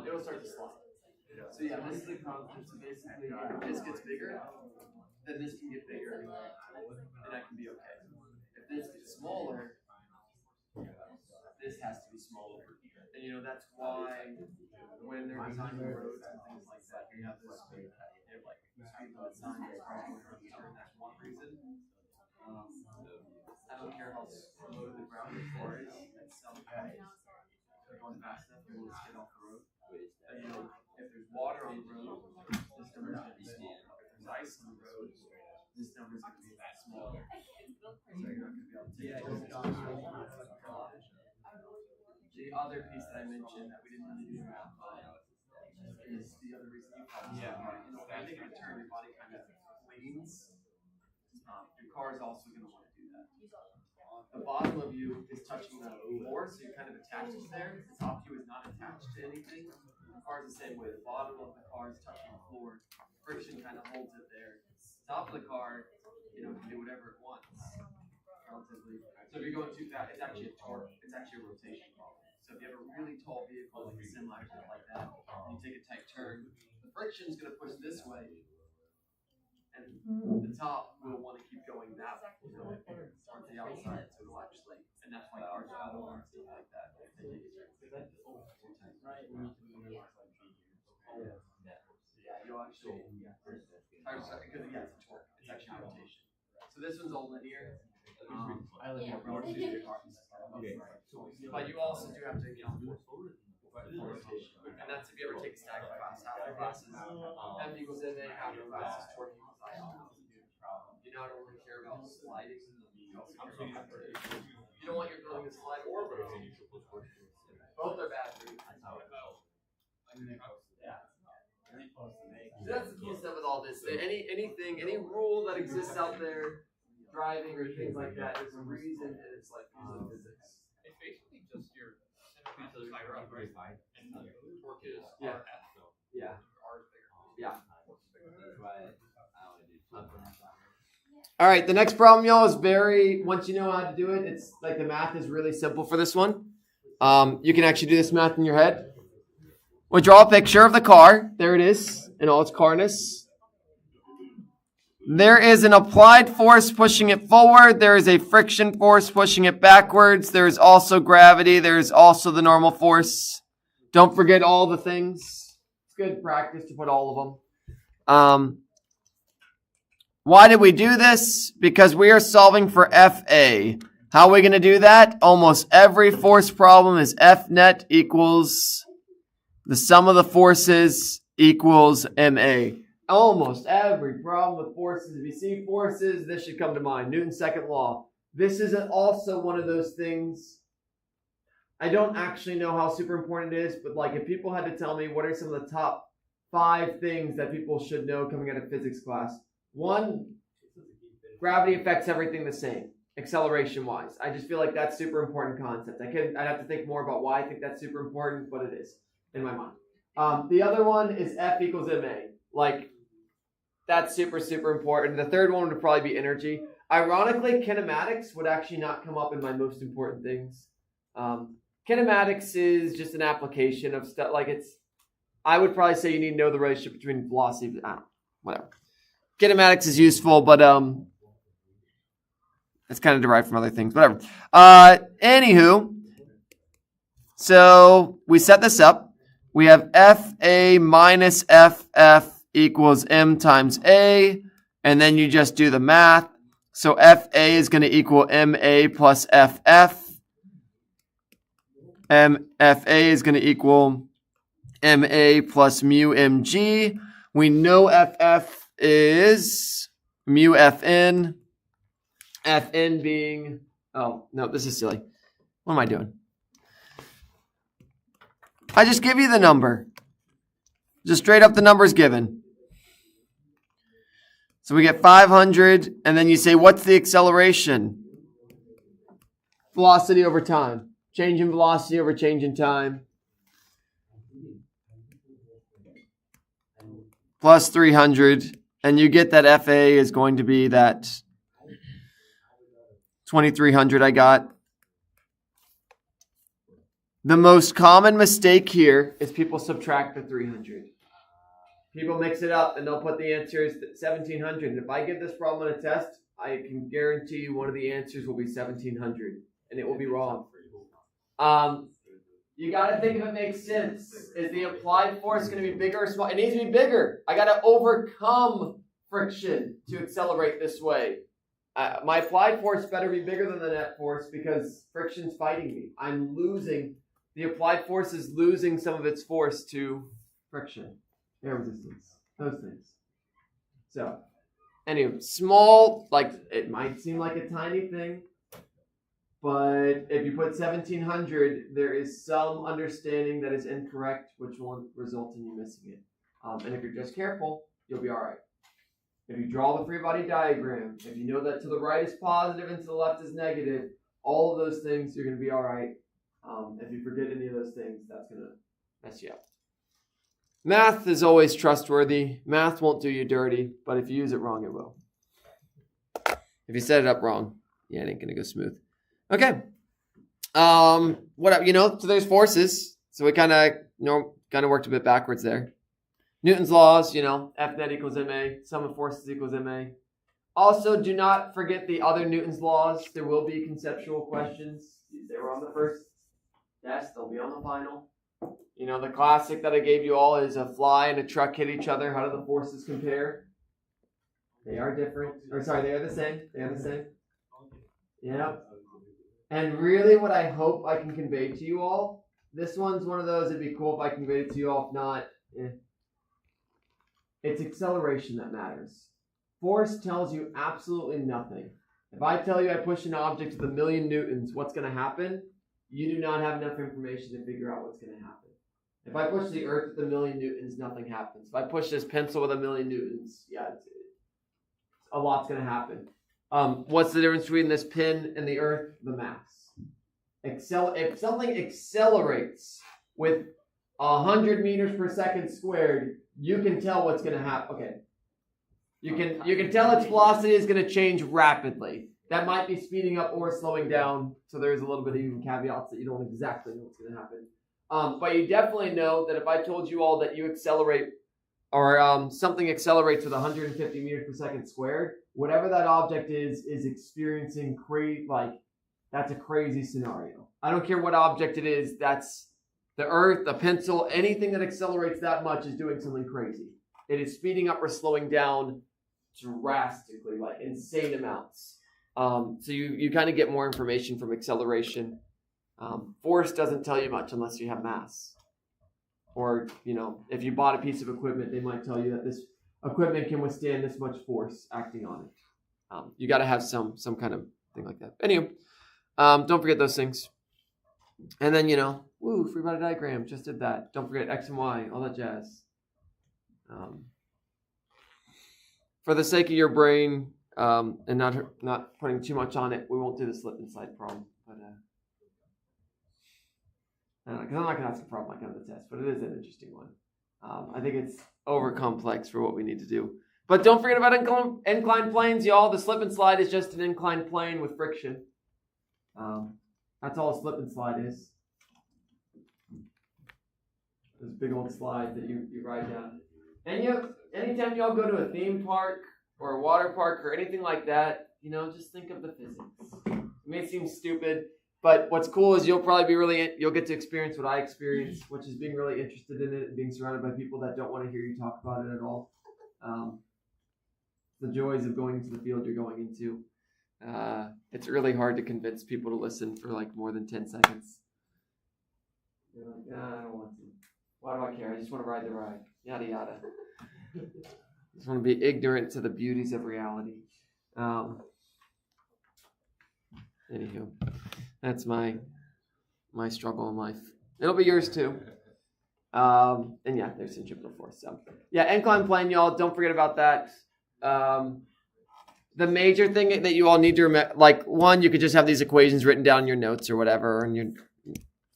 It'll start to slide. So yeah, this is the constant. So basically, if this gets bigger, then this can get bigger, and I can be okay. If this gets smaller, this has to be smaller. And that's why when they're designing roads and things like that, they have this speed limit signs that cars going around the turn. That's one reason. I don't care how low to the ground the car is, at some point, they're going fast enough, they will just get off the road. And if there's water on the road, this number is going to be small. If there's ice on the road, this number is going to be smaller. So you're not going to be able to take it. The other piece that I mentioned that we didn't really do is the other reason you probably I think in a turn your body kind of leans. Your car is also going to want to do that. The bottom of you is touching the floor, so you're kind of attached to there. The top of you is not attached to anything. The car is the same way. The bottom of the car is touching the floor. Friction kind of holds it there. The top of the car, can do whatever it wants. Relatively. So if you're going too fast, it's actually a torque. It's actually a rotation problem. So if you have a really tall vehicle like a semi or something like that, and you take a tight turn, the friction is going to push this way, and the top will want to keep going that way, towards the outside, so it'll actually, and that's why cars are lower and stuff like that. If they take a turn, you'll actually, I'm sorry, because it's a torque. It's actually a rotation. So this one's all linear. I live in but you also do have to account for rotation. And that's if you ever take a stagger class. Half your classes M equals NA, half your classes torque equals I. You not only care about sliding, you also care about rotation. You don't want your building to slide or rotate. Both are bad for you. Yeah. that's the cool stuff with all this. Any rule that exists out there, driving or things like that, there's a reason, and it's like physics. It's basically just your center mass is higher up, right? And the torque is Yeah. R S, so Yeah. R is bigger. Yeah. Right. All right, the next problem, y'all, is once you know how to do it, it's like the math is really simple for this one. You can actually do this math in your head. We'll draw a picture of the car. There it is in all its carness. There is an applied force pushing it forward. There is a friction force pushing it backwards. There is also gravity. There is also the normal force. Don't forget all the things. It's good practice to put all of them. Why did we do this? Because we are solving for FA. How are we going to do that? Almost every force problem is F net equals the sum of the forces equals MA. Almost every problem with forces. If you see forces, this should come to mind. Newton's second law. This is also one of those things. I don't actually know how super important it is, but like if people had to tell me what are some of the top 5 things that people should know coming out of physics class. 1, gravity affects everything the same, acceleration-wise. I just feel like that's super important concept. I'd have to think more about why I think that's super important, but it is in my mind. The other one is F equals ma. Like, that's super, super important. The third one would probably be energy. Ironically, kinematics would actually not come up in my most important things. Kinematics is just an application of stuff. Like I would probably say you need to know the relationship between velocity. I don't know, whatever. Kinematics is useful, but it's kind of derived from other things. Whatever. Anywho, so we set this up. We have FA minus FF equals M times A, and then you just do the math. So FA is going to equal MA plus FF. MFA is going to equal MA plus mu MG. We know FF is mu Fn. Fn being, oh, no, this is silly. What am I doing? I just give you the number. Just straight up the numbers given. So we get 500, and then you say, what's the acceleration? Velocity over time. Change in velocity over change in time. Plus 300. And you get that FA is going to be that 2,300 I got. The most common mistake here is people subtract the 300. People mix it up and they'll put the answer as 1,700. If I give this problem on a test, I can guarantee you one of the answers will be 1,700 and it will be wrong. You got to think if it makes sense. Is the applied force going to be bigger or small? It needs to be bigger. I got to overcome friction to accelerate this way. My applied force better be bigger than the net force because friction's fighting me. I'm losing. The applied force is losing some of its force to friction, air resistance, those things. So, anyway, small, like it might seem like a tiny thing. But if you put 1,700, there is some understanding that is incorrect, which will result in you missing it. And if you're just careful, you'll be all right. If you draw the free body diagram, if you know that to the right is positive and to the left is negative, all of those things, you're going to be all right. If you forget any of those things, that's going to mess you up. Math is always trustworthy. Math won't do you dirty, but if you use it wrong, it will. If you set it up wrong, yeah, it ain't going to go smooth. Okay. So there's forces. So we kind of worked a bit backwards there. Newton's laws, F net equals ma. Sum of forces equals ma. Also, do not forget the other Newton's laws. There will be conceptual questions. They were on the first test. They'll be on the final. The classic that I gave you all is a fly and a truck hit each other. How do the forces compare? They are different. They are the same. They are the same. Yeah. And really what I hope I can convey to you all, this one's one of those, it'd be cool if I conveyed it to you all. If not, it's acceleration that matters. Force tells you absolutely nothing. If I tell you I push an object with 1,000,000 newtons, what's going to happen? You do not have enough information to figure out what's going to happen. If I push the Earth with 1,000,000 newtons, nothing happens. If I push this pencil with 1,000,000 newtons, a lot's going to happen. What's the difference between this pin and the Earth? The mass. If something accelerates with 100 meters per second squared, you can tell what's going to happen. Okay. You can tell its velocity is going to change rapidly. That might be speeding up or slowing down. So there's a little bit of even caveats that you don't exactly know what's going to happen. But you definitely know that if I told you all that you accelerate or something accelerates with 150 meters per second squared, whatever that object is experiencing that's a crazy scenario. I don't care what object it is. That's the Earth, the pencil, anything that accelerates that much is doing something crazy. It is speeding up or slowing down drastically, like insane amounts. So you kind of get more information from acceleration. Force doesn't tell you much unless you have mass. Or, if you bought a piece of equipment, they might tell you that this equipment can withstand this much force acting on it. You got to have some kind of thing like that. Anyway, don't forget those things. And then, free body diagram, just did that. Don't forget X and Y, all that jazz. For the sake of your brain, and not putting too much on it, we won't do the slip inside problem. But because I'm not going to ask a problem like on the test, but it is an interesting one. I think it's over complex for what we need to do. But don't forget about inclined planes, y'all. The slip and slide is just an inclined plane with friction. That's all a slip and slide is. This big old slide that you ride down. And anytime y'all go to a theme park or a water park or anything like that, just think of the physics. It may seem stupid, but what's cool is you'll get to experience what I experienced, which is being really interested in it and being surrounded by people that don't want to hear you talk about it at all. The joys of going into the field you're going into. It's really hard to convince people to listen for like more than 10 seconds. You're like, I don't want to. Why do I care? I just want to ride the ride. Yada yada. Just want to be ignorant to the beauties of reality. Anywho, that's my struggle in life. It'll be yours too. And yeah, there's centripetal force. So yeah, inclined plane, y'all. Don't forget about that. The major thing that you all need to remember, one, you could just have these equations written down in your notes or whatever on your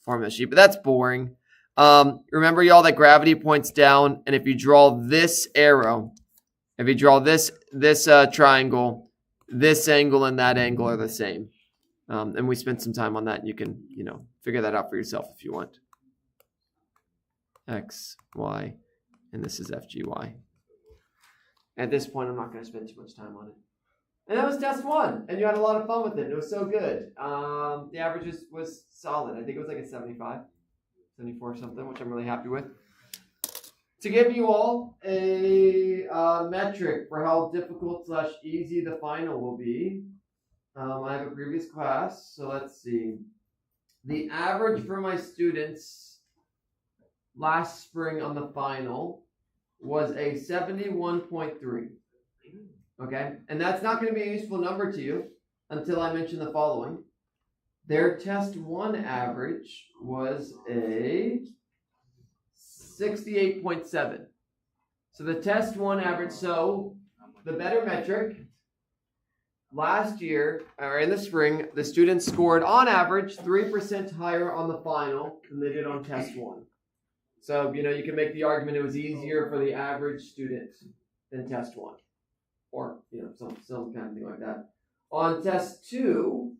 formula sheet, but that's boring. Remember, y'all, that gravity points down, and if you draw this arrow, if you draw this triangle, this angle and that angle are the same. And we spent some time on that, and you can, figure that out for yourself if you want. X, Y, and this is FGY. At this point, I'm not going to spend too much time on it. And that was test 1, and you had a lot of fun with it. It was so good. The average was solid. I think it was like a 75, 74 or something, which I'm really happy with. To give you all a metric for how difficult / easy the final will be, I have a previous class, so let's see. The average for my students last spring on the final was a 71.3. Okay, and that's not going to be a useful number to you until I mention the following. Their test 1 average was a 68.7. So the test 1 average, so the better metric, last year, or in the spring, the students scored on average 3% higher on the final than they did on test 1. So, you can make the argument it was easier for the average student than test 1. Or, some kind of thing like that. On test 2,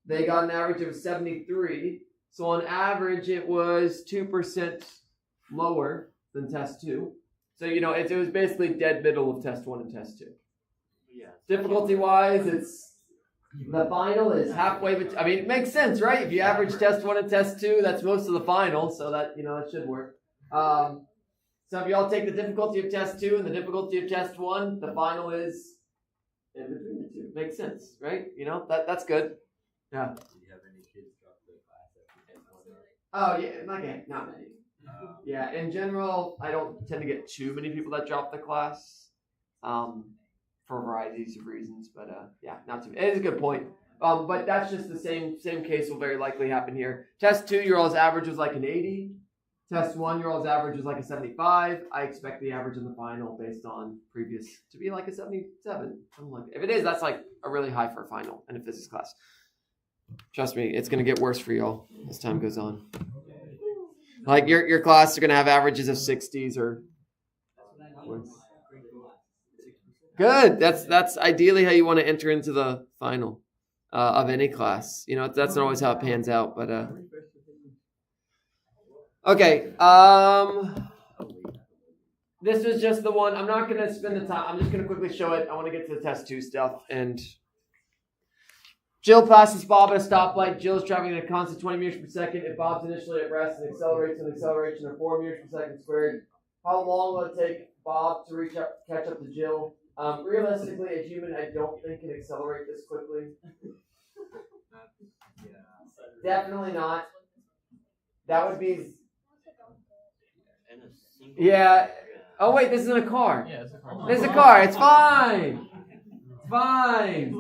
they got an average of 73. So on average, it was 2% lower than test 2. So, it was basically dead middle of test 1 and test 2. Yeah. Difficulty-wise, the final is halfway between. I mean, it makes sense, right? If you average test 1 and test 2, that's most of the final. So that, it should work. So if y'all take the difficulty of test 2 and the difficulty of test 1, the final is in between the two. Makes sense, right? That's good. Yeah. Do you have any kids drop the class after test 1? Oh, yeah, not many. Yeah, in general, I don't tend to get too many people that drop the class for varieties of reasons, but yeah, not too many. It is a good point. But that's just the same case will very likely happen here. Test 2, your all's average was like an 80. Test 1, your all's average is like a 75. I expect the average in the final based on previous to be like a 77. Something like that. If it is, that's like a really high for a final in a physics class. Trust me, it's going to get worse for y'all as time goes on. Like your class are going to have averages of 60s or worse. Good. That's ideally how you want to enter into the final of any class. You know, that's not always how it pans out, but okay. This was just the one. I'm not going to spend the time. I'm just going to quickly show it. I want to get to the test 2 stuff. And Jill passes Bob at a stoplight. Jill's traveling at a constant 20 meters per second. If Bob's initially at rest and accelerates an acceleration of 4 meters per second squared, how long will it take Bob to catch up to Jill? Realistically, a human, I don't think can accelerate this quickly. Definitely not. That would be. Yeah. Oh wait, this isn't a car. Yeah, it's a car. This is a car. It's fine. It's fine.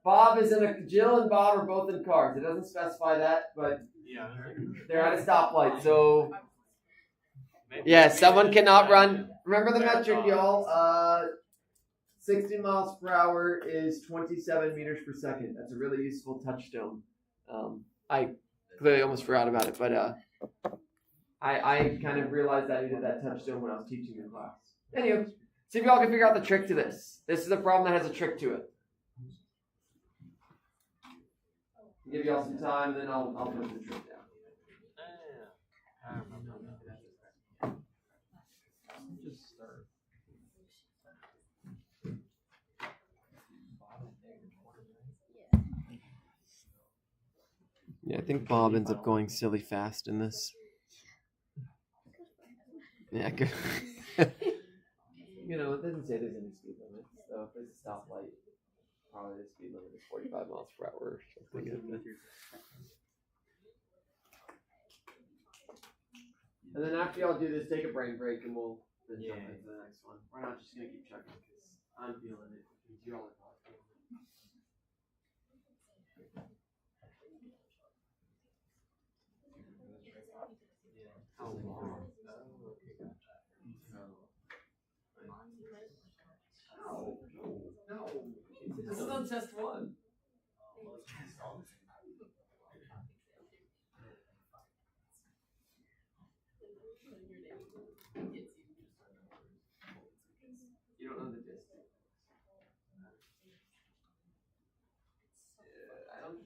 Bob is in a. Jill and Bob are both in cars. It doesn't specify that, but they're at a stoplight. So yeah, someone cannot run. Remember the metric, y'all. 60 miles per hour is 27 meters per second. That's a really useful touchstone. I clearly almost forgot about it, but I kind of realized that I needed that touchstone when I was teaching the class. Anyway, see if y'all can figure out the trick to this. This is a problem that has a trick to it. I'll give y'all some time, and then I'll put the trick down. Just start. Yeah, I think Bob ends up going silly fast in this. Yeah, good. You know, it doesn't say there's any speed limit, so if there's a stoplight, probably the speed limit is 45 miles per hour or something. And then after y'all do this, take a brain break and we'll then jump into the next one. We're not just going to keep checking because I'm feeling it. You all are talking. How long? No. This is on test 1. You don't know the distance. I don't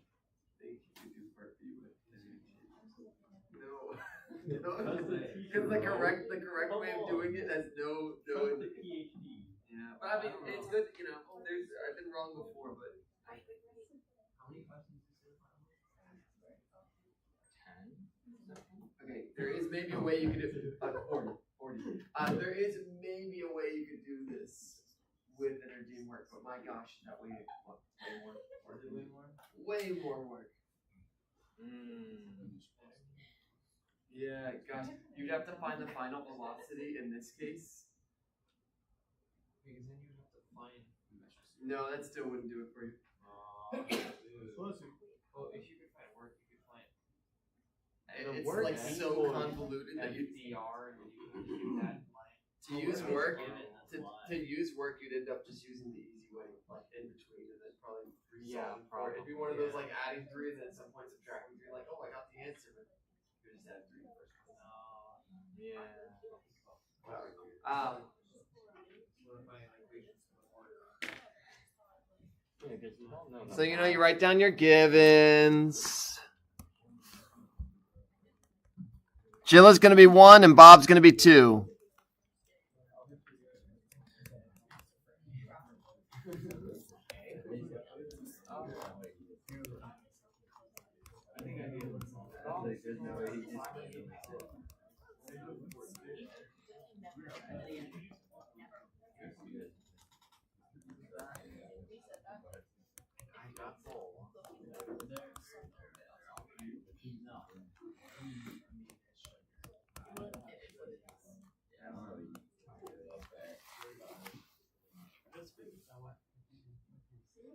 think you do part B with no. Because the correct way of doing it has no. Yeah, but I mean, it's good. You know, I've been wrong before, but. How many questions is there? 10. Okay, there is maybe a way you could do 40. There is maybe a way you could do this with energy and work, but my gosh, that way what? Way more. Or is it way more? Way more work. Yeah, gosh, you'd have to find the final velocity in this case. Because then you have to find. No, that still wouldn't do it for you. Well, if you could find work, you could find. It's like so convoluted that you DR and you could do that line. to use work. To use work, you'd end up just using the easy way, like in between, and then probably resolving for it. It'd be one of those like adding 3 and then at some point subtracting 3. Like, oh, I got the answer, but you just add 3 first. So you know, you write down your givens. Jilla's going to be 1 and Bob's going to be 2.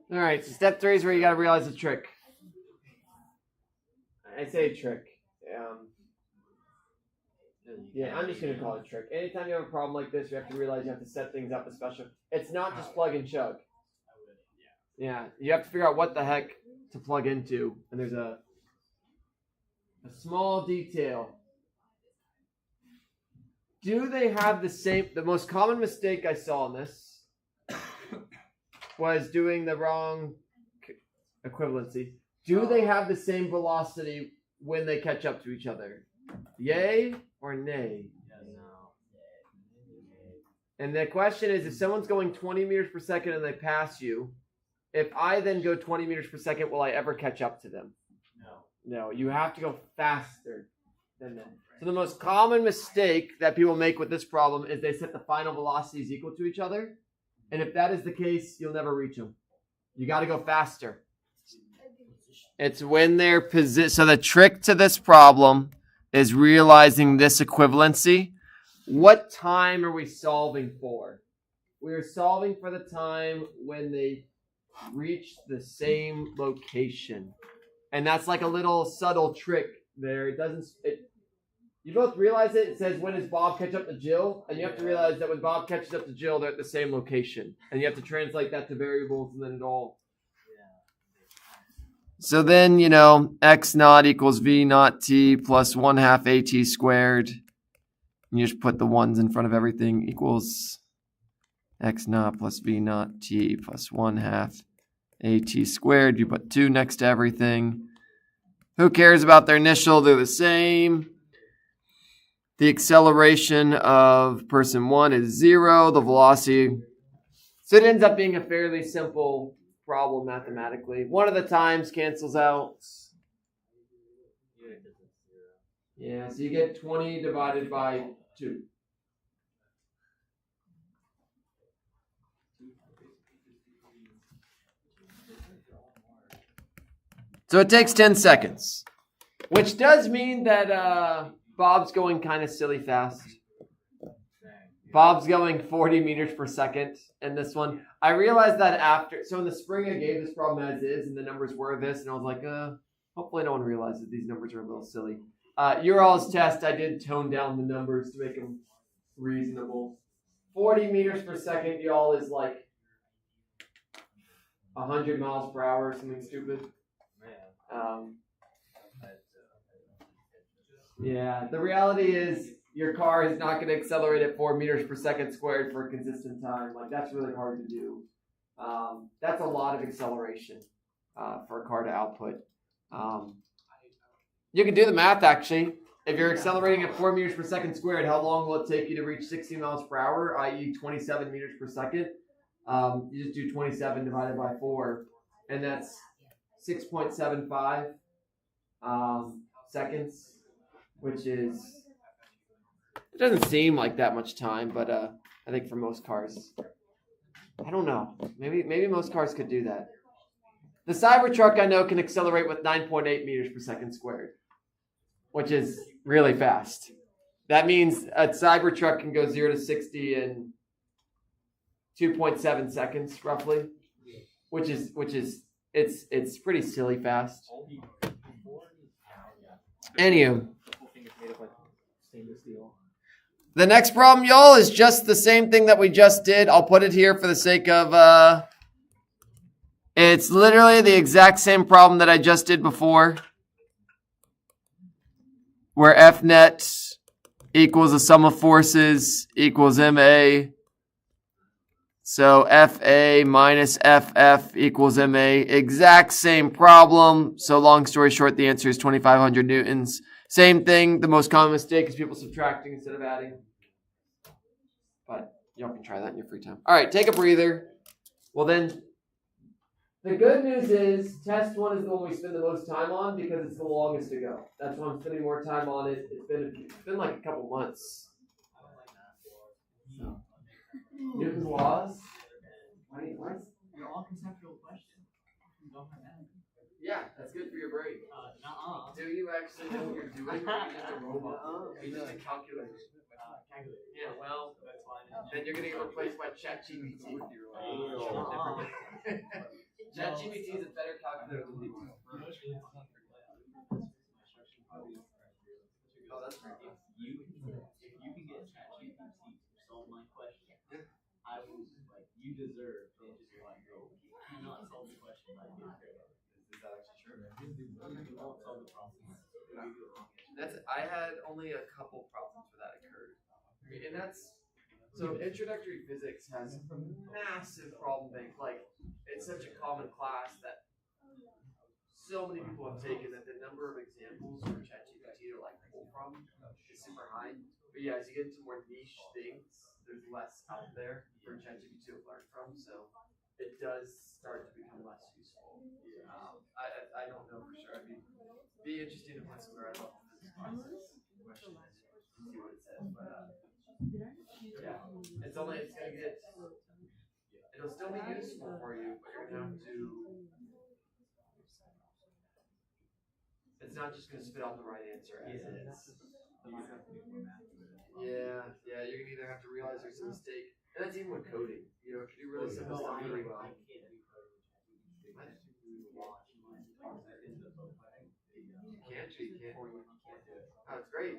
All right, so step 3 is where you got to realize the trick. I say trick. Yeah, I'm just gonna call it a trick. Anytime you have a problem like this, you have to realize you have to set things up as special. It's not just plug and chug. Yeah, you have to figure out what the heck to plug into, and there's a small detail. Do they have the same? The most common mistake I saw in this was doing the wrong equivalency. Do they have the same velocity when they catch up to each other? Yay or nay? No. And the question is, if someone's going 20 meters per second and they pass you, if I then go 20 meters per second, will I ever catch up to them? No, you have to go faster than them. So the most common mistake that people make with this problem is they set the final velocities equal to each other. And if that is the case, you'll never reach them. You got to go faster. It's when they're positioned. So the trick to this problem is realizing this equivalency. What time are we solving for? We are solving for the time when they reach the same location. And that's like a little subtle trick there. You both realize it. It says, when does Bob catch up to Jill? And you have to realize that when Bob catches up to Jill, they're at the same location. And you have to translate that to variables and then it all. So then, x naught equals v naught t plus 1/2 at squared. And you just put the ones in front of everything equals x naught plus v naught t plus 1/2 at squared. You put 2 next to everything. Who cares about their initial? They're the same. The acceleration of person 1 is 0. The velocity. So it ends up being a fairly simple problem mathematically. One of the times cancels out. Yeah, so you get 20 divided by 2. So it takes 10 seconds, which does mean that Bob's going kind of silly fast. Bob's going 40 meters per second in this one. I realized that after, so in the spring I gave this problem as is, and the numbers were this, and I was like, hopefully no one realizes these numbers are a little silly. Your all's test, I did tone down the numbers to make them reasonable. 40 meters per second, y'all, is like 100 miles per hour or something stupid. Yeah, the reality is your car is not going to accelerate at 4 meters per second squared for a consistent time. Like, that's really hard to do. That's a lot of acceleration for a car to output. You can do the math, actually. If you're accelerating at 4 meters per second squared, how long will it take you to reach 60 miles per hour, i.e. 27 meters per second? You just do 27 divided by 4, and that's 6.75 seconds, which is, it doesn't seem like that much time, but I think for most cars, I don't know. Maybe most cars could do that. The Cybertruck, I know, can accelerate with 9.8 meters per second squared, which is really fast. That means a Cybertruck can go 0 to 60 in 2.7 seconds, roughly, which is it's pretty silly fast. Anywho, the next problem, y'all, is just the same thing that we just did. I'll put it here for the sake of it's literally the exact same problem that I just did before, where F net equals the sum of forces equals MA. So FA minus FF equals MA. Exact same problem. So long story short, the answer is 2,500 newtons. Same thing. The most common mistake is people subtracting instead of adding. But y'all can try that in your free time. All right, take a breather. Well then, the good news is test 1 is the one we spend the most time on because it's the longest to go. That's why I'm spending more time on it. It's been like a couple months. So. Newton's laws? What? They're all conceptual questions. Yeah, that's good for your brain. Nuh-uh. Do you actually know what you're doing? Or are you just a robot? You're just a calculator. Yeah, well, then you're going to get replaced by ChatGPT. ChatGPT is a better calculator than you. Oh, that's right. deserve, they just like go, do not solve the question right here. Is that actually true? You won't solve the problem. I had only a couple problems where that occurred. And that's so introductory physics has a massive problem bank. Like it's such a common class that so many people have taken that the number of examples for ChatGPT to like pull from is super high. But yeah, as you get into more niche things, there's less out there for ChatGPT to learn from. So it does start to become less useful. I don't know for sure. I'd be interesting to put some grad level physics classes question in it and see what it says. But yeah, it's gonna get. It'll still be useful for you, but you're gonna have to. It's not just gonna spit out the right answer as is. Yeah, you're gonna either have to realize there's a mistake, and that's even with coding. You know, if you do really simple stuff really well. You can't. Oh, it's great.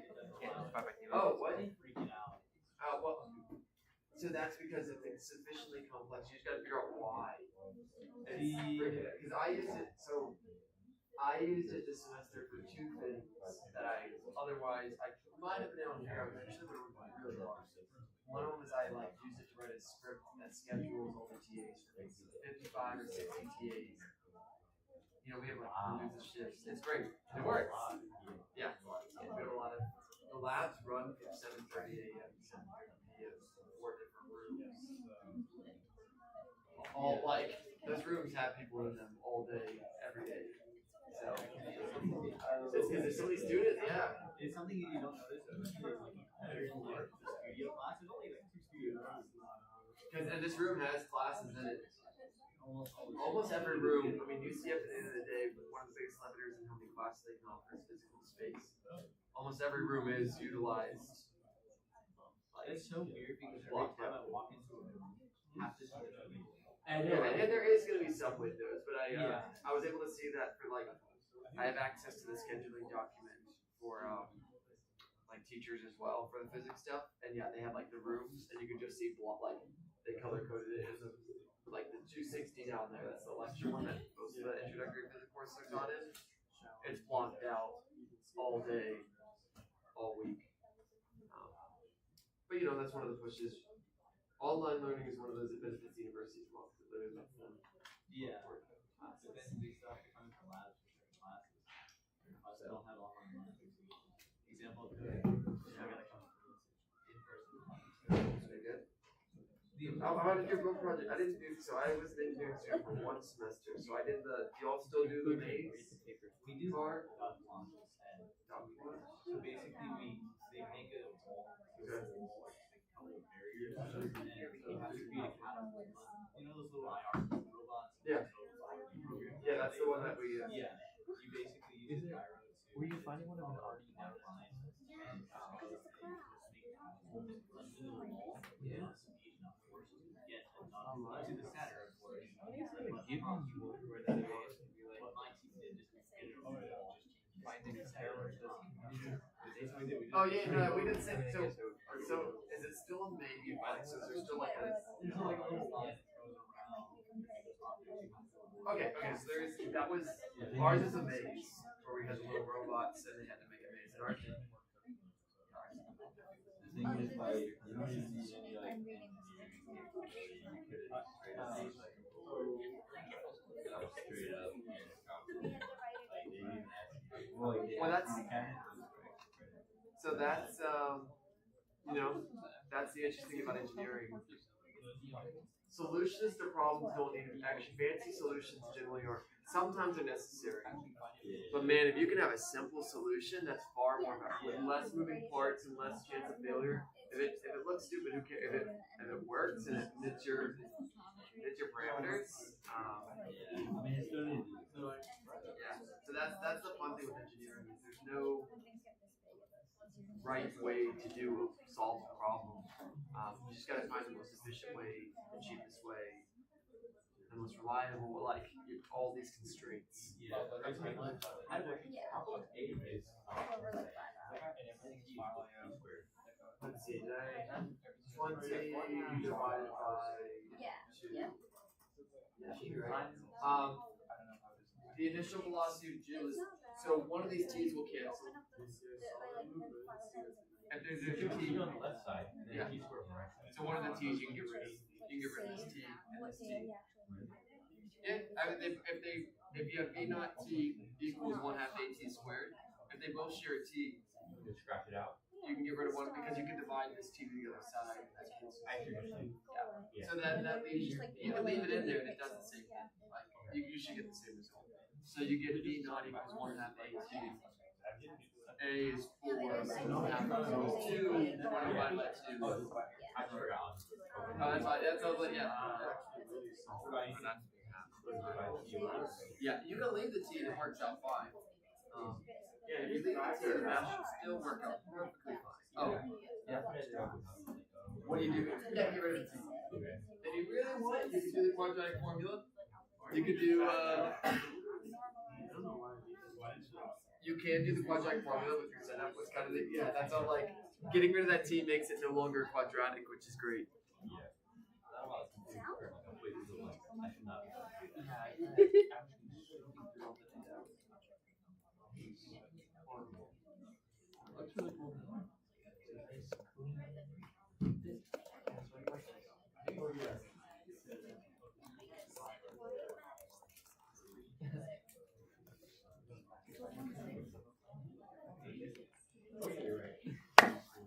Oh, what? Well, so that's because if it's sufficiently complex, you just gotta figure out why. Because I used it, this semester for two things that I otherwise, I might have been able to figure out eventually, but it would be really hard. One of them is I used it to write a script that schedules all the TAs for me. 55 or 60 TAs. You know, we have like hundreds of shifts. It's great. It works. Yeah. We have a lot of the labs run from 7:30 a.m. to 7:30 p.m. 4 different rooms. All like those rooms have people in them all day, every day. So it's because there's so many students. Yeah. It's something that you don't notice, especially like the studio class. There's only like 2 studio classes. And this room has classes in it. Almost every room. I mean, UCF at the end of the day, one of the biggest limiters in how many classes they can offer is physical space. Almost every room is utilized. It's so weird because every time I walk into a room, half the time and there is going to be some windows, but I was able to see that for like I have access to the scheduling document for like teachers as well for the physics stuff, and yeah, they have like the rooms, and you can just see like they color coded it as like the 260 down there. That's the lecture one that most of the introductory physics courses are taught in. It's blocked out all day, all week. But you know, that's one of the pushes. Online learning is one of those that benefits universities more because it literally lets them work classes. But then we still have to come to labs for certain classes. I don't have online learning. Example of coding. I gotta come to in person classes. Very good. How did your book project? I didn't do so. I was an engineering student for one semester, so I did the. Do y'all still do the maze? We do part. So basically, they make a wall. So it's a wall like color barriers, and you have to create a catalog. You know those little IR robots? Yeah. Yeah, that's the one that we. Yeah. You basically use gyro to. Were you finding one of an already outline and Because it's a class. yeah. To the center of course. Give them your database and be like, what my team did is we did it all. Finding a terror Oh yeah, no, we didn't say so. So is it still a maybe? Like, so there's still like a. Okay, so there is that was ours is a maze where we had little robots and they had to make a maze. And ours didn't work. The thing is, like, you don't even need any like. I'm reading this. Straight up. Well, that's so that's you know that's the interesting thing about engineering. Solutions to problems don't need actually fancy solutions generally are sometimes are necessary. But man, if you can have a simple solution, that's far more powerful. With less moving parts and less chance of failure. If it looks stupid, who cares? If it works and it hits your parameters. So that's the fun thing with engineering. Is there's no right way to solve a problem. You just gotta find the most efficient way, the cheapest way, the most reliable. Like all these constraints. Yeah. Let's see. Did I 20 divided by 2. T, right? The initial velocity of G is, so one of these T's will cancel. And there's a T on the left side, and then Yeah. T squared on the right side. So one of the T's you can get rid of. You can get rid of this T and this T. Yeah, I mean, if you have V naught T equals 1/2 AT squared, if they both share a T, You just scratch it out. you can get rid of one because you can divide this T to the other side. I see what you're saying. Yeah. So that leaves you can leave it in there and it does the same thing. Like you should get the same result. So you get V naught equals 1/2 AT. A is 4, so 1/2 equals 2, 1 divided by 2. I forgot. Oh, that's fine. That's totally, yeah. Yeah, you can leave the T and it works out fine. Yeah, if you leave the T, the math should still work out perfectly fine. Oh, yeah. What do you do? Yeah, get rid of the T. If you really want, you can do the quadratic formula. You could do, you can do the quadratic formula with your setup. What's kind of the, yeah, that's all like, getting rid of that T makes it no longer quadratic, which is great.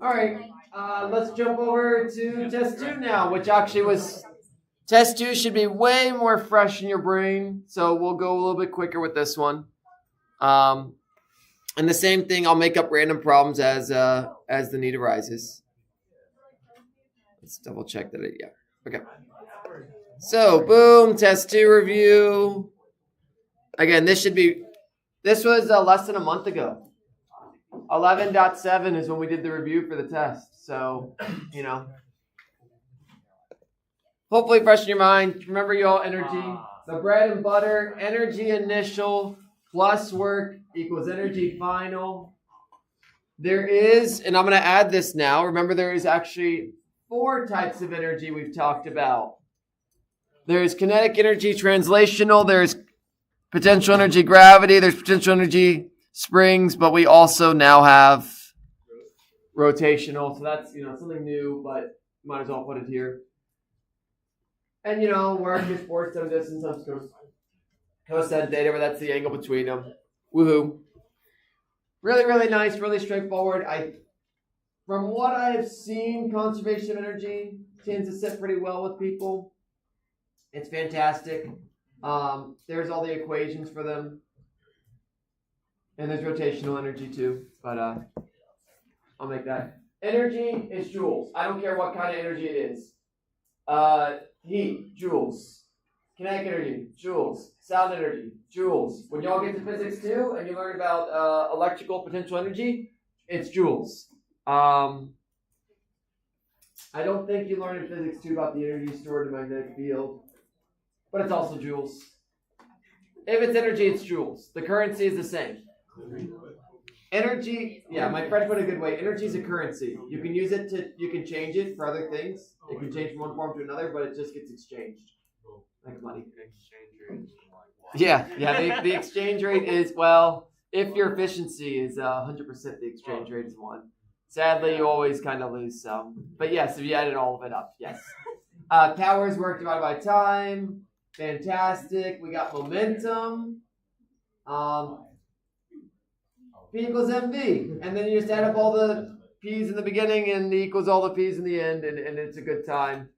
All right, let's jump over to test 2 now, which actually was, test 2 should be way more fresh in your brain, so we'll go a little bit quicker with this one. And the same thing, I'll make up random problems as the need arises. Let's double check that yeah, okay. So, boom, test 2 review. Again, this was less than a month ago. 11.7 is when we did the review for the test. So, you know. Hopefully fresh in your mind. Remember y'all energy. So bread and butter, energy initial plus work equals energy final. There is, and I'm going to add this now. Remember there is actually 4 types of energy we've talked about. There's kinetic energy translational. There's potential energy gravity. There's potential energy springs, but we also now have rotational. So that's, something new, but might as well put it here. And, work is force times distance times cosine theta, where that's the angle between them. Woohoo. Really, really nice, really straightforward. From what I have seen, conservation of energy tends to sit pretty well with people. It's fantastic. There's all the equations for them. And there's rotational energy too, but I'll make that. Energy is joules. I don't care what kind of energy it is. Heat, joules. Kinetic energy, joules. Sound energy, joules. When y'all get to physics 2 and you learn about electrical potential energy, it's joules. I don't think you learn in physics 2 about the energy stored in the magnetic field, but it's also joules. If it's energy, it's joules. The currency is the same. Energy, yeah, my friend put it a good way. Energy is a currency. You can use it you can change it for other things. It can change from one form to another, but it just gets exchanged. Like money. Yeah, the exchange rate is, well, if your efficiency is 100%, the exchange rate is 1. Sadly, you always kind of lose some. But yes, if you added all of it up, yes. Hours work divided by time. Fantastic. We got momentum. P equals mv. And then you just add up all the p's in the beginning and equals all the p's in the end, and it's a good time.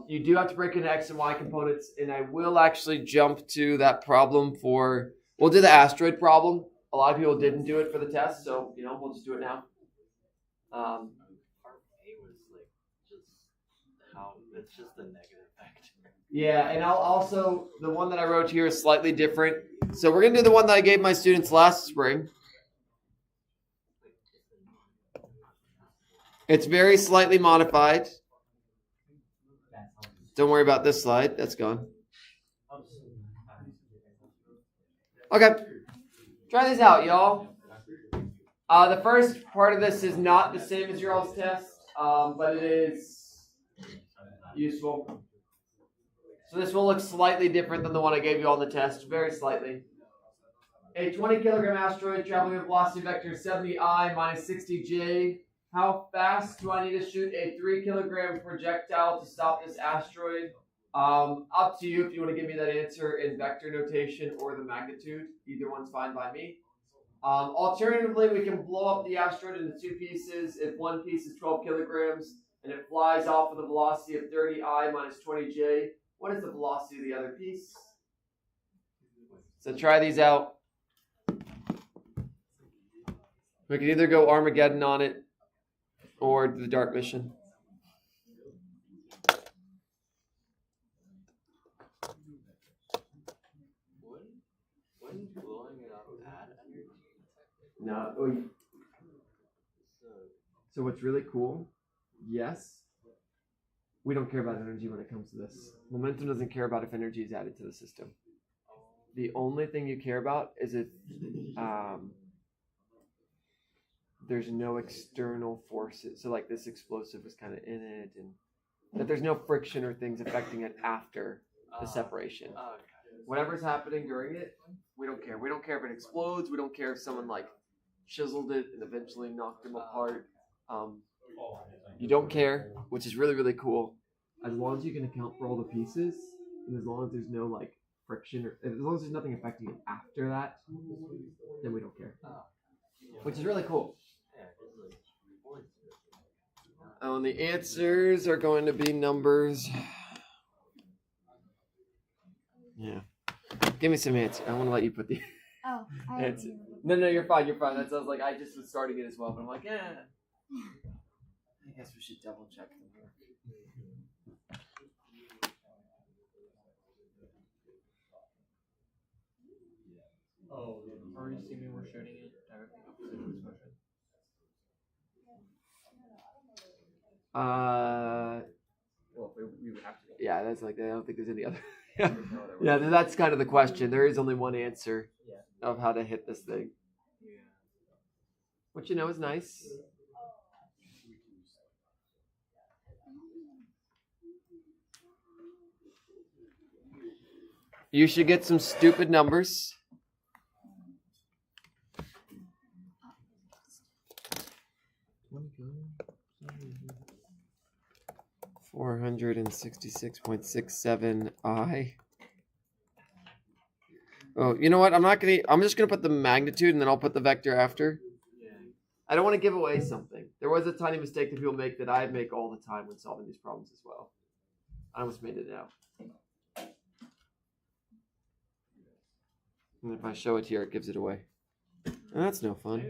You do have to break into x and y components, and I will actually jump to that problem we'll do the asteroid problem. A lot of people didn't do it for the test, so, we'll just do it now. Part A was it's just the negative factor. Yeah, and I'll also, the one that I wrote here is slightly different. So we're going to do the one that I gave my students last spring. It's very slightly modified. Don't worry about this slide. That's gone. Okay. Try this out, y'all. The first part of this is not the same as your all's test, but it is useful. So this will look slightly different than the one I gave you on the test, very slightly. A 20 kilogram asteroid traveling with velocity vector 70I minus 60J. How fast do I need to shoot a 3 kilogram projectile to stop this asteroid? Up to you if you want to give me that answer in vector notation or the magnitude. Either one's fine by me. Alternatively, we can blow up the asteroid into 2 pieces. If one piece is 12 kilograms and it flies off with a velocity of 30I minus 20J, what is the velocity of the other piece? So try these out. We can either go Armageddon on it or the DART mission. Wouldn't blowing it up add energy? No. So what's really cool, yes, we don't care about energy when it comes to this. Momentum doesn't care about if energy is added to the system. The only thing you care about is if there's no external forces. So like this explosive was kind of in it, and that there's no friction or things affecting it after the separation. Whatever's happening during it, we don't care. We don't care if it explodes. We don't care if someone like chiseled it and eventually knocked them apart. You don't care, which is really, really cool. As long as you can account for all the pieces, and as long as there's no like friction, or as long as there's nothing affecting it after that, then we don't care. Which is really cool. And the answers are going to be numbers. Yeah. Give me some answers. I want to let you put the answer. No, you're fine. You're fine. That sounds like I just was starting it as well, but I'm like, yeah. I guess we should double check them here. Oh, are you assuming we're shooting it directly opposite of this motion? Well, we would have to. Yeah, that's like, I don't think there's any other. Yeah, that's kind of the question. There is only one answer of how to hit this thing. Which, you know, is nice. You should get some stupid numbers. $466.67I. Oh, you know what? I'm just gonna put the magnitude and then I'll put the vector after. I don't want to give away something. There was a tiny mistake that people make that I make all the time when solving these problems as well. I almost made it now. And if I show it here, it gives it away. And that's no fun.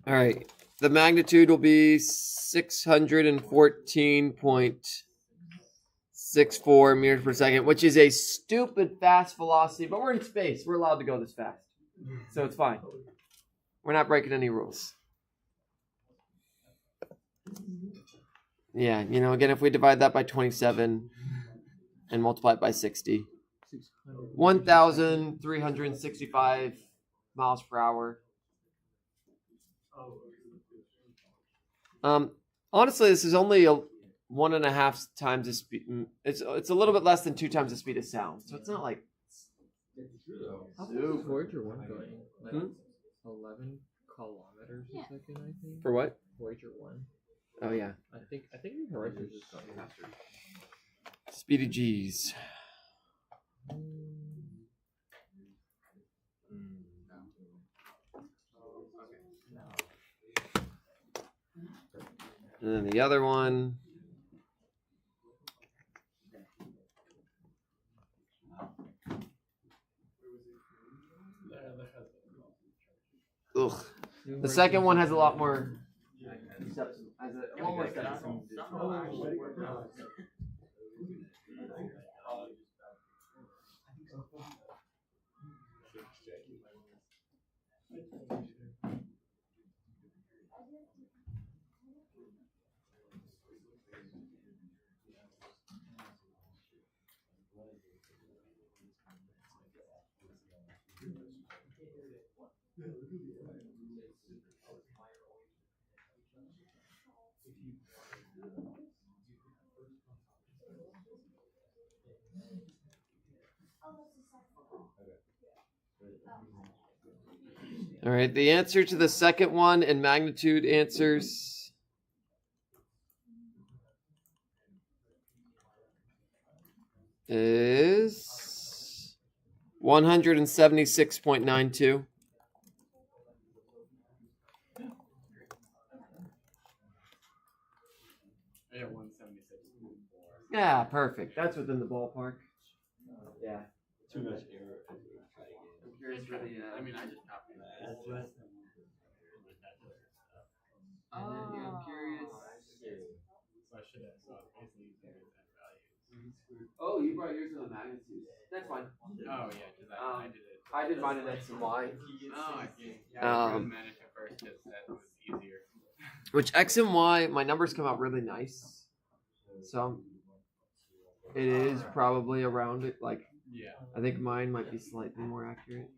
All right. The magnitude will be 614.64 meters per second, which is a stupid fast velocity, but we're in space. We're allowed to go this fast. So it's fine. We're not breaking any rules. Yeah, you know, again, if we divide that by 27 and multiply it by 60, 1,365 miles per hour. Honestly, this is only 1.5 times the speed. It's a little bit less than 2 times the speed of sound, so it's not like. How's Voyager 1 going? Like 11 kilometers a second, I think. For what? Voyager 1. Oh yeah. I think Horizon is going faster. Speedy G's. And then the other one. Ugh. The second one has a lot more steps. Has a lot more steps. All right, the answer to the second one in magnitude answers is 176.92. Yeah, 176. Yeah, perfect. That's within the ballpark. Yeah. Too much error. I'm curious for the. I mean, I just copied that. That's less than. And then yeah, I'm curious. So I should have. So basically using those values. Oh, you brought yours in the magnitude. That's fine. Oh yeah, because I did it. I did mine in X and Y. Oh, I see. Yeah, I managed it first because that was easier. Which X and Y, my numbers come out really nice. So it is probably around it. Like, Yeah. I think mine might be slightly more accurate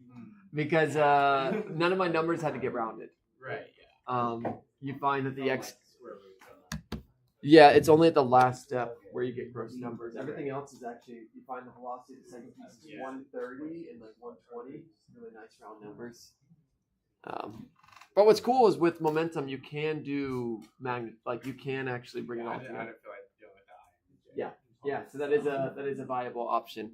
because none of my numbers had to get rounded. Right. Yeah. You find that the X. Square roots on that. Yeah, it's only at the last step where you get gross numbers. Everything else is actually, you find the velocity of the second piece is 130 and like 120. Really nice round numbers. But what's cool is with momentum, you can do you can actually bring it all I together. don't feel like dealing with that. Yeah, so that is a viable option.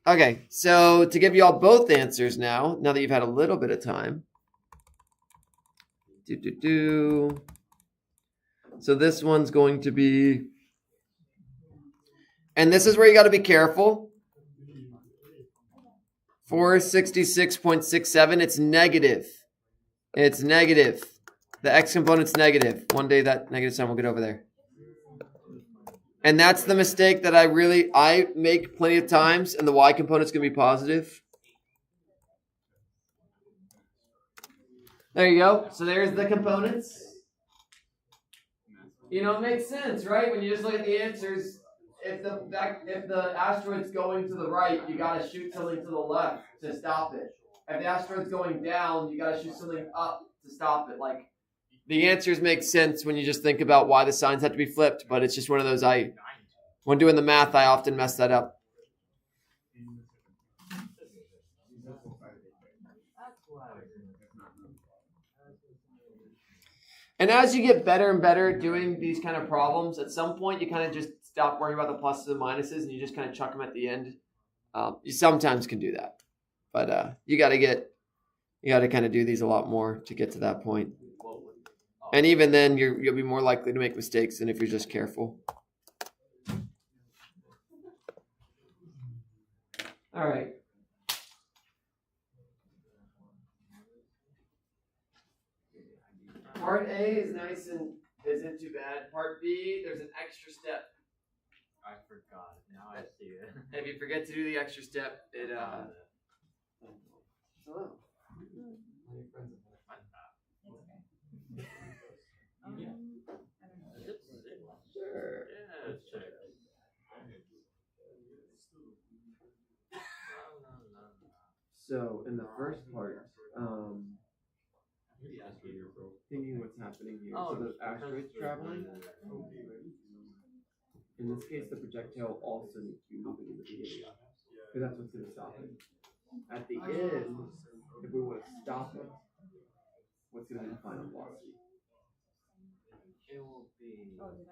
Okay, so to give you all both answers now that you've had a little bit of time. So this one's going to be, and this is where you got to be careful. 466.67, it's negative. It's negative. The X component's negative. One day that negative sign will get over there. And that's the mistake that I make plenty of times, and the Y component's going to be positive. There you go. So there's the components. You know, it makes sense, right? When you just look at the answers, if the asteroid's going to the right, you got to shoot something to the left to stop it. If the asteroid's going down, you got to shoot something up to stop it. Like, the answers make sense when you just think about why the signs have to be flipped, but it's just one of those, when doing the math, I often mess that up. And as you get better and better at doing these kind of problems, at some point you kind of just stop worrying about the pluses and minuses and you just kind of chuck them at the end. You sometimes can do that, but you got to kind of do these a lot more to get to that point. And even then, you'll be more likely to make mistakes than if you're just careful. All right. Part A is nice and isn't too bad. Part B, there's an extra step. I forgot. Now I see it. If you forget to do the extra step, it hello. Sure. Yeah, let's check. So in the first part, thinking what's happening here. So the asteroid's traveling. In this case, the projectile also needs to be moving in the beginning, because that's what's going to stop it. At the end, if we want to stop it, what's going to be the final velocity? It will be cosine.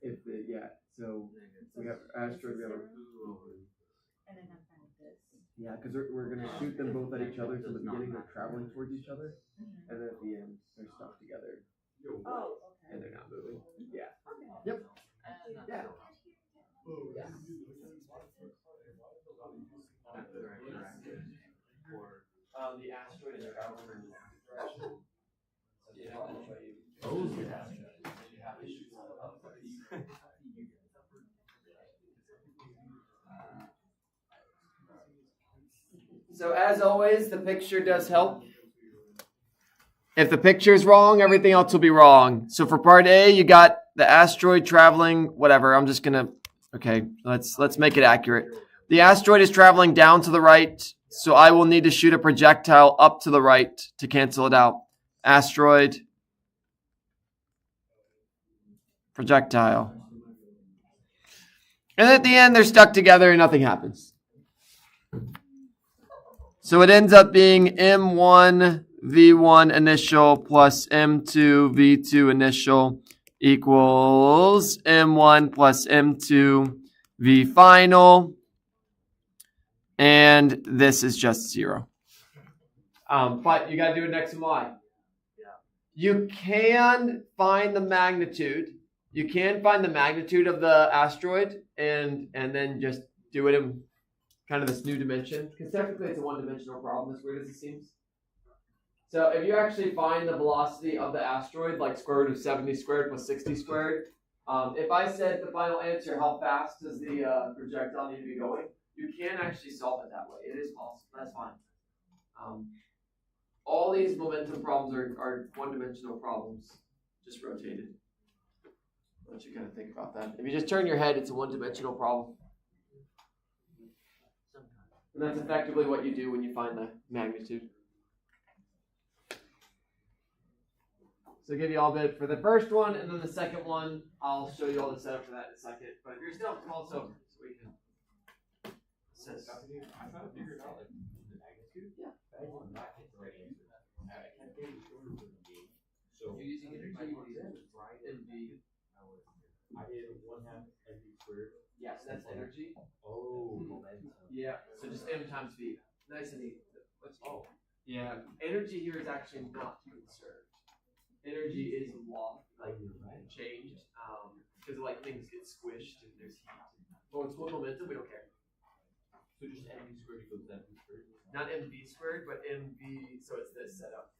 Because so we have asteroid, we have a, yeah, because we're going to shoot them both at each other. So in the beginning, they're traveling towards each other, and then at the end, they're stuck together. And they're not moving. Yeah. Yep. Yeah. The asteroid is traveling in this direction. Yeah, I'll show you. So as always, the picture does help. If the picture is wrong, everything else will be wrong. So for part A, you got the asteroid traveling, whatever. I'm just gonna, okay, let's make it accurate. The asteroid is traveling down to the right, so I will need to shoot a projectile up to the right to cancel it out. Asteroid, projectile. And at the end, they're stuck together and nothing happens. So it ends up being M1 V1 initial plus M2 V2 initial equals M1 plus M2 V final. And this is just 0. But you got to do it X and Y. You can find the magnitude. You can find the magnitude of the asteroid and then just do it in kind of this new dimension. Because technically it's a one-dimensional problem, as weird as it seems. So if you actually find the velocity of the asteroid, like square root of 70 squared plus 60 squared, if I said the final answer, how fast does the projectile need to be going, you can actually solve it that way. It is possible. That's fine. All these momentum problems are one-dimensional problems, just rotated. I'll let you kind of think about that. If you just turn your head, it's a one-dimensional problem. And that's effectively what you do when you find the magnitude. So I'll give you all a bit for the first one, and then the second one, I'll show you all the setup for that in a second. But if you're still also, so we can. I thought I figured out like the magnitude. Yeah. So you're using energy MV. I did 1/2 mv squared. Yeah, so that's energy. Oh, momentum. Yeah, so just M times V. Nice and easy. Yeah, energy here is actually not conserved. Energy is lost, like changed, because like things get squished and there's heat. Well, it's one momentum, we don't care. So just mv squared equals mv squared. Not MV squared, but MV, so it's this setup.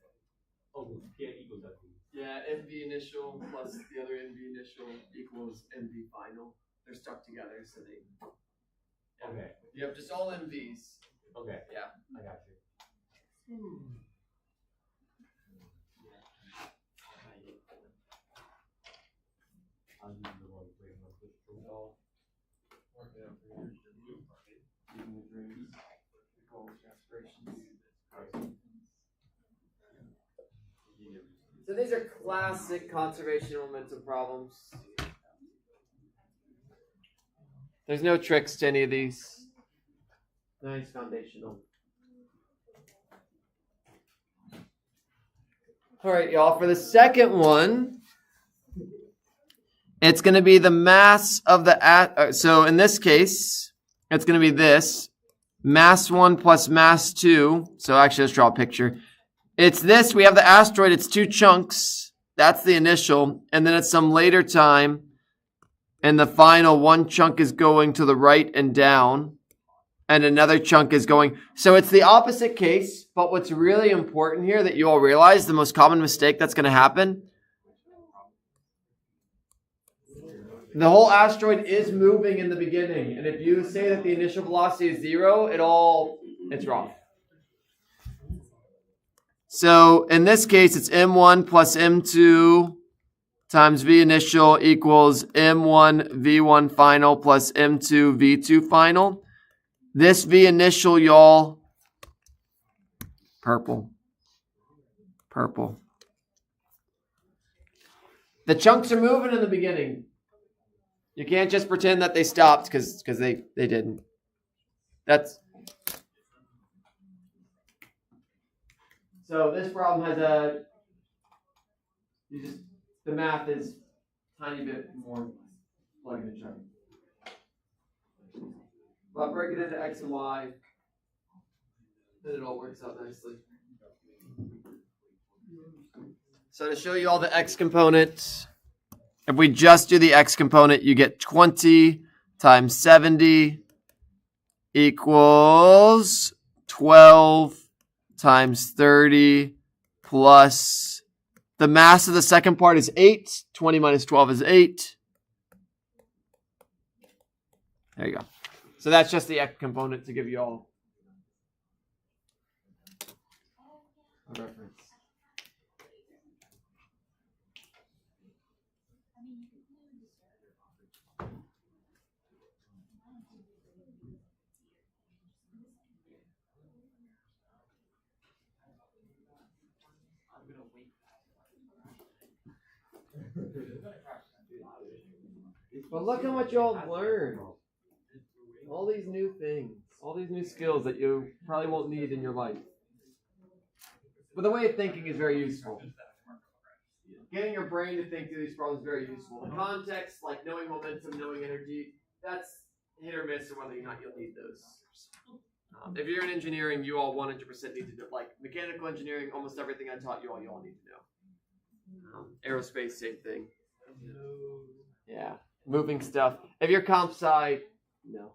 Oh, P equals mv. Yeah, MV initial plus the other MV initial equals MV final. They're stuck together, so they. Yeah. Okay. You have just all MVs. Okay. Yeah. I got you. I'll use the one playing with this protocol. So these are classic conservation momentum problems. There's no tricks to any of these. Nice foundational. All right, y'all, for the second one, it's going to be the mass of the, so in this case, it's going to be this, mass 1 plus mass 2. So actually, let's draw a picture. It's this, we have the asteroid, it's 2 chunks. That's the initial. And then at some later time, and the final, 1 chunk is going to the right and down. And another chunk is going. So it's the opposite case. But what's really important here that you all realize, the most common mistake that's going to happen, the whole asteroid is moving in the beginning. And if you say that the initial velocity is 0, it's wrong. So in this case, it's M1 plus M2 times V initial equals M1 V1 final plus M2 V2 final. This V initial, y'all, purple. The chunks are moving in the beginning. You can't just pretend that they stopped because they didn't. So this problem has the math is a tiny bit more plug and chug. But break it into X and Y, then it all works out nicely. So to show you all the X components, if we just do the X component, you get 20 times 70 equals 12 times 30 plus the mass of the second part is 8. 20 minus 12 is 8. There you go. So that's just the X component to give you all a reference. But look how much y'all have learned. All these new things, all these new skills that you probably won't need in your life. But the way of thinking is very useful. Getting your brain to think through these problems is very useful. The context, like knowing momentum, knowing energy, that's hit or miss, or whether or not you'll need those. If you're in engineering, you all 100% need to do, like mechanical engineering, almost everything I taught you all need to know. Aerospace, same thing. Yeah, moving stuff. If you're comp sci, no.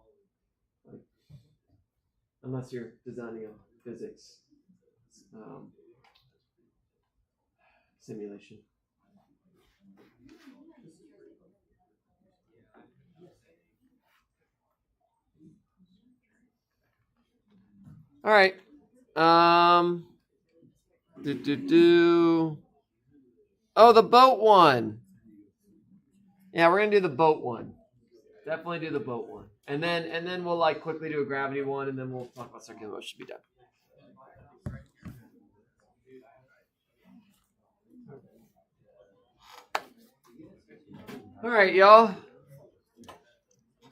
Unless you're designing a physics simulation. All right. Oh, the boat one. Yeah, we're gonna do the boat one. Definitely do the boat one, and then we'll like quickly do a gravity one, and then we'll talk about circular motion. Should be done. All right, y'all.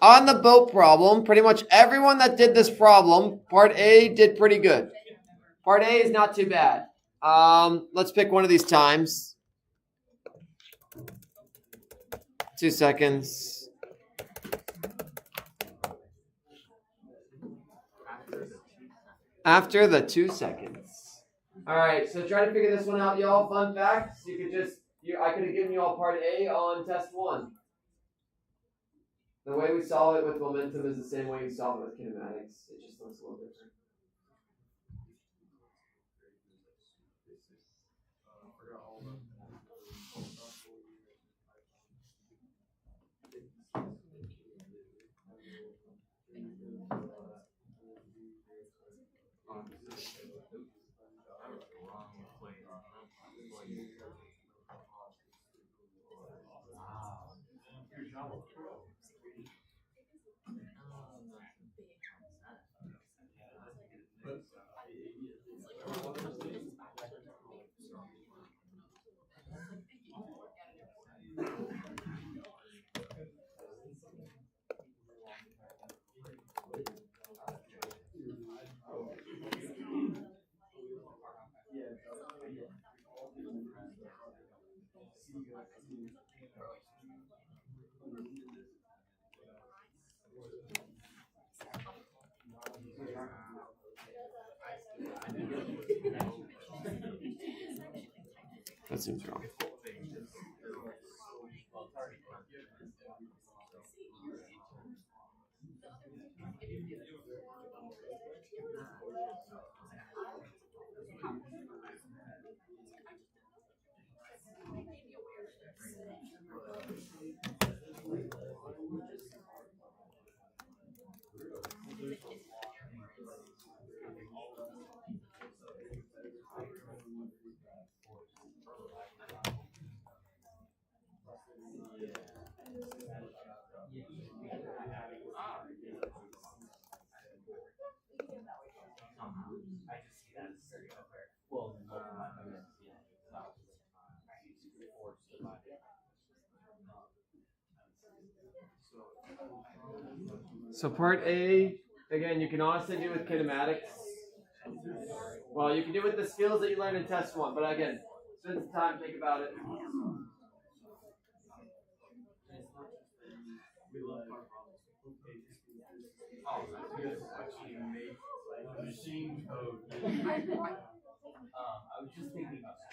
On the boat problem, pretty much everyone that did this problem, part A did pretty good. Part A is not too bad. Let's pick one of these times. 2 seconds. After the 2 seconds. All right, so try to figure this one out, y'all. Fun fact: you could I could have given you all part A on test 1. The way we solve it with momentum is the same way you solve it with kinematics. It just looks a little different. That seems wrong. So part A, again, you can honestly do with kinematics. Well, you can do with the skills that you learned in test 1, but again, spend some time, think about it. Machine code. I was just thinking about that.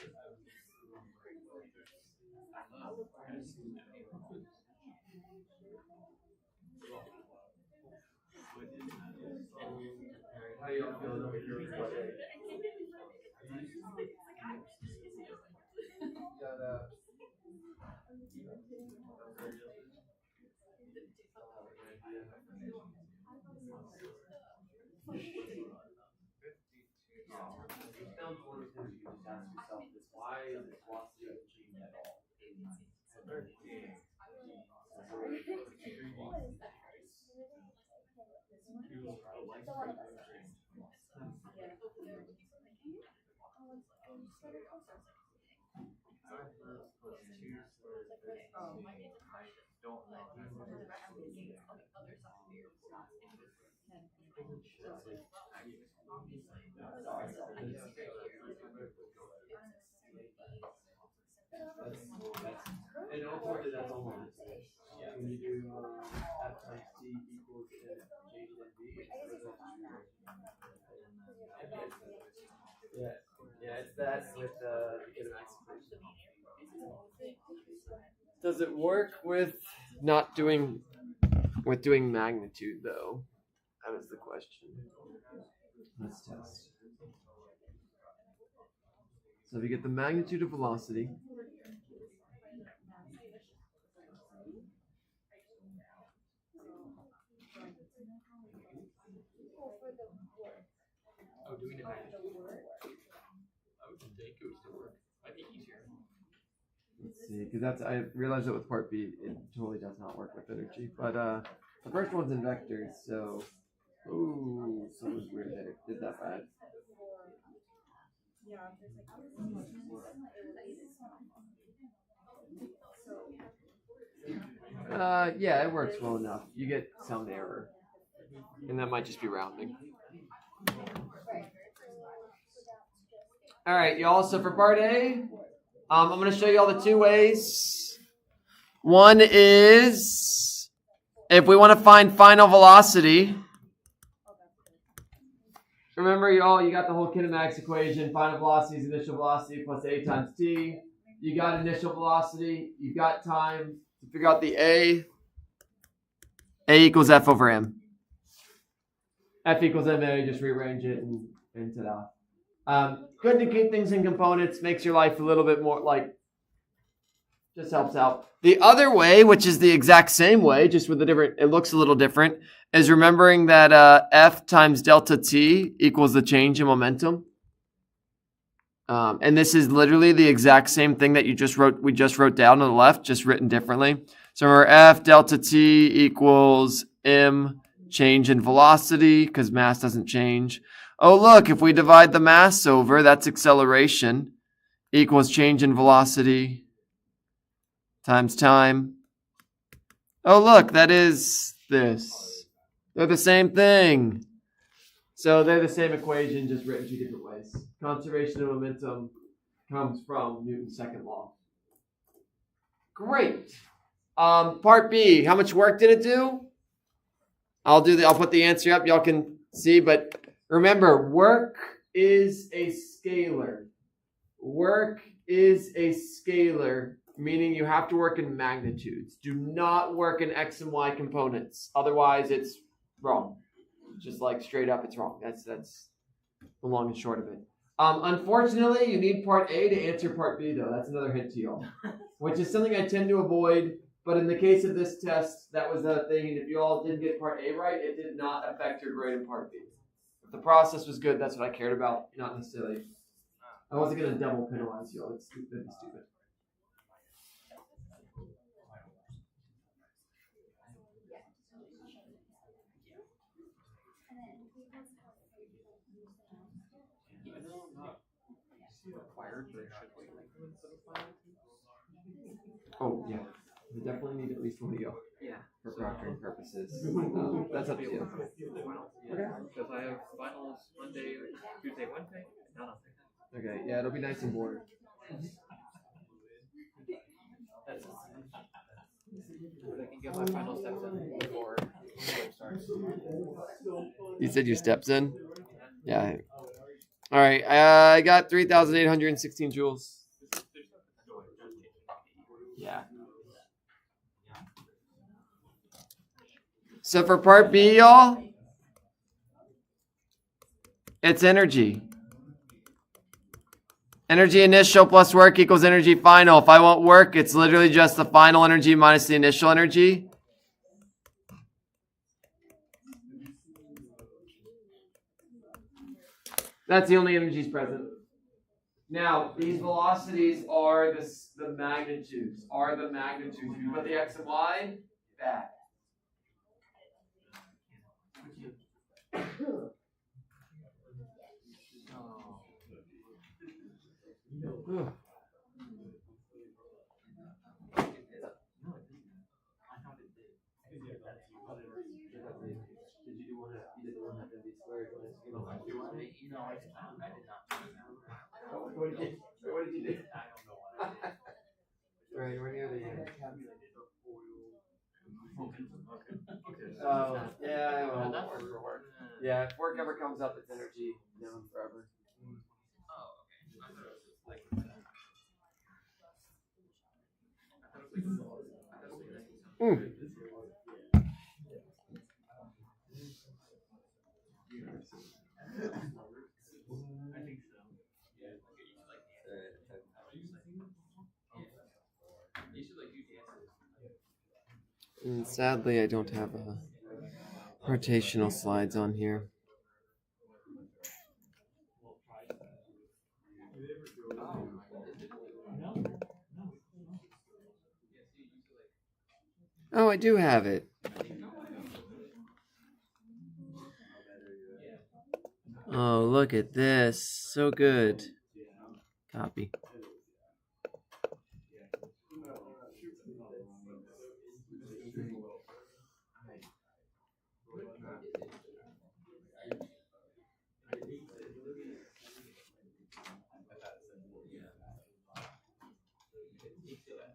How do y'all feel over here with part A? Why is it velocity of the change at all? And ultimately, that's all it is. When you do F times T equals change in V. Yeah, it's that with the kinematics equation. Does it work with not doing magnitude though? That is the question. Let's test. So if you get the magnitude of velocity, Oh, doing it manually. I would think it would still work. Might be easier. let's see, because I realized that with part B, it totally does not work with energy. But the first one's in vectors, so someone's weird that it did that bad. Yeah, it works well enough. You get sound error, and that might just be rounding. All right, y'all. So for part A, I'm going to show you all the two ways. One is if we want to find final velocity. Remember, y'all, you got the whole kinematics equation. Final velocity is initial velocity plus a times t. You got initial velocity. You've got time to figure out the a. A equals f over m. F equals ma. You just rearrange it and ta-da. Good to keep things in components. Makes your life a little bit more just helps out. The other way, which is the exact same way, just with a different, it looks a little different, is remembering that F times delta T equals the change in momentum. And this is literally the exact same thing that we just wrote down on the left, just written differently. So remember F delta T equals M change in velocity, because mass doesn't change. Oh, look, if we divide the mass over, that's acceleration, equals change in velocity times time. Oh, look, that is this. They're the same thing. So they're the same equation, just written two different ways. Conservation of momentum comes from Newton's second law. Great. Part B, how much work did it do? I'll put the answer up. Y'all can see, but remember, work is a scalar. Work is a scalar, meaning you have to work in magnitudes. Do not work in x and y components. Otherwise, it's wrong. Just like straight up, it's wrong. That's the long and short of it. Unfortunately, you need part A to answer part B, though. That's another hint to y'all, which is something I tend to avoid. But in the case of this test, that was the thing. And if you all did get part A right, it did not affect your grade in part B. If the process was good, that's what I cared about, not necessarily. I wasn't going to double penalize y'all. That'd be stupid. Oh, yeah. We definitely need at least one of y'all. Yeah. For proctoring purposes. That's up to you. Okay. Because I have finals Monday, Tuesday, Wednesday. No, nothing. Okay, yeah, it'll be nice and boring. I can get my final steps in before it starts. You said your steps in? Yeah. All right, I got 3,816 joules. Yeah. So for part B, y'all, it's energy. Energy initial plus work equals energy final. If I want work, it's literally just the final energy minus the initial energy. That's the only energies present. Now, these velocities are the magnitudes. You put the x and y back. comes up, it's energy known forever. Oh, okay. I thought it was just like. I thought it was like. I think so. Yeah. You should like do dances. And sadly, I don't have rotational slides on here. Oh, I do have it. Oh, look at this. So good. Copy.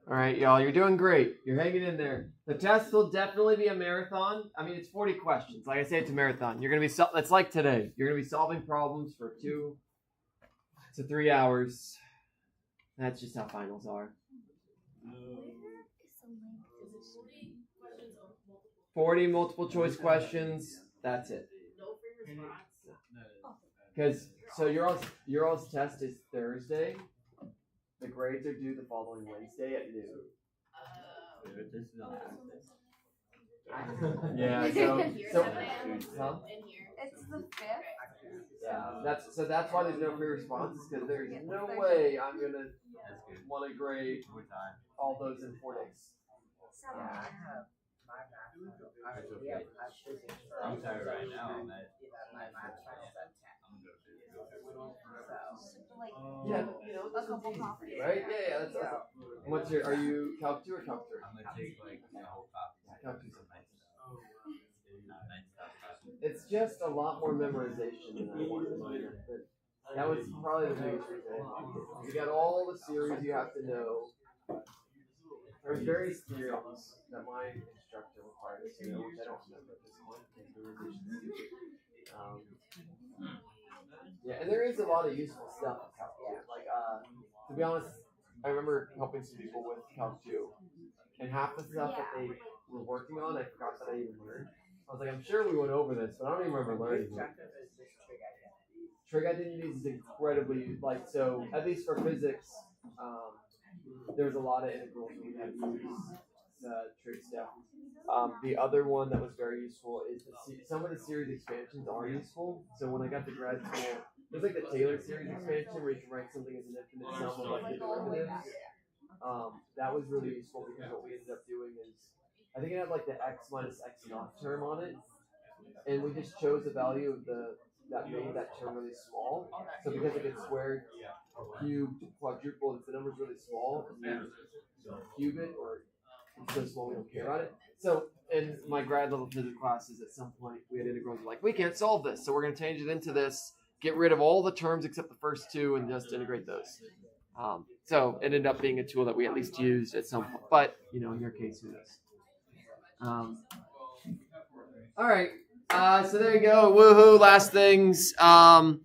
All right, y'all, you're doing great. You're hanging in there. The test will definitely be a marathon. I mean, it's 40 questions. Like I say, it's a marathon. You're going to be, it's like today. You're going to be solving problems for 2 to 3 hours. That's just how finals are. 40 multiple choice questions. That's it. Because, so your all's test is Thursday. The grades are due the following Wednesday at noon. Yeah, so huh? It's the 5th. Yeah, that's why there's no free responses, because there's no way I'm gonna want to grade all those in 4 days. I'm tired right now. Yeah, you know, A couple coffees. right? Yeah, that's what's your, are you Calc 2 or Calc 3? I'm gonna take like my whole copy. Calc 2's It's just a lot more memorization than I wanted. That was probably the biggest reason. You got all the series you have to know. There's various theorems that my instructor required us to know, which I don't remember at this point. Yeah, and there is a lot of useful stuff in Calc 2. Like, to be honest, I remember helping some people with Calc 2, and half the stuff that they were working on, I forgot that I even learned. I was like, I'm sure we went over this, but I don't even remember learning it. Trig identities is incredibly, like, so, at least for physics, there's a lot of integrals we had to use trig stuff. The other one that was very useful is some of the series expansions are useful. So when I got to grad school, there's like the Taylor series expansion where you can write something as an infinite sum of like the derivatives. That was really useful because what we ended up doing is, I think it had like the x minus x naught term on it, and we just chose the value of that made that term really small. So because it gets squared, cubed, quadrupled, if the number's really small, and you cube it, or it's so small we don't care about it. So in my grad level physics classes, at some point we had integrals like, we can't solve this, so we're going to change it into this, get rid of all the terms except the first 2, and just integrate those. So it ended up being a tool that we at least used at some point. But you know, in your case, who knows? All right. So there you go. Woohoo! Last things. All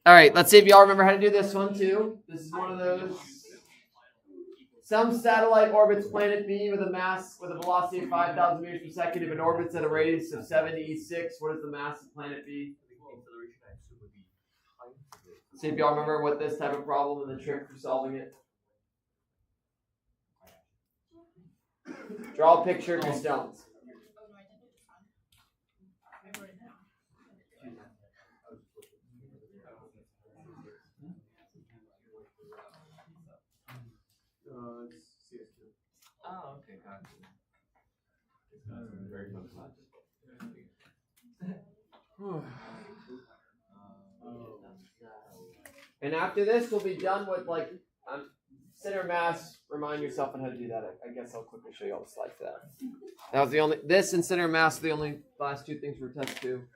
right. Let's see if y'all remember how to do this one too. This is one of those. Some satellite orbits planet B with a mass with a velocity of 5,000 meters per second. If it orbits at a radius of 7e6, what is the mass of planet B? See if y'all remember what this type of problem and the trick for solving it. Draw a picture of your stones. Oh, okay, gotcha. Very fun class. And after this, we'll be done with like center mass. Remind yourself on how to do that. I guess I'll quickly show you all the slides for that. That was the only. This and center mass are the only last 2 things for test 2.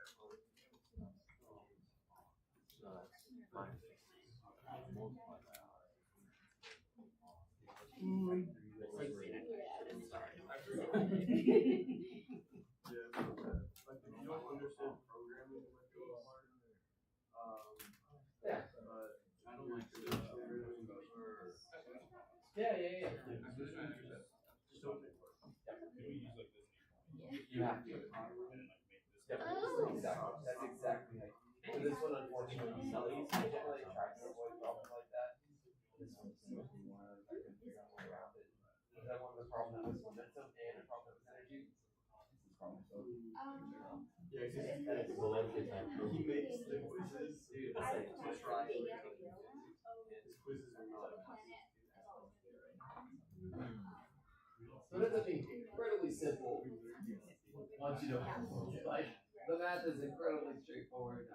Yeah. You have to. That's exactly how you. This one, unfortunately, you generally try to avoid problems like that. This one's so more I can figure out a way around it. Is that one of the problems with momentum and a problem with energy? Yeah, he makes the quizzes. Dude, it's like to try. His quizzes are not. So it ends up being incredibly simple once you know like the math is incredibly straightforward.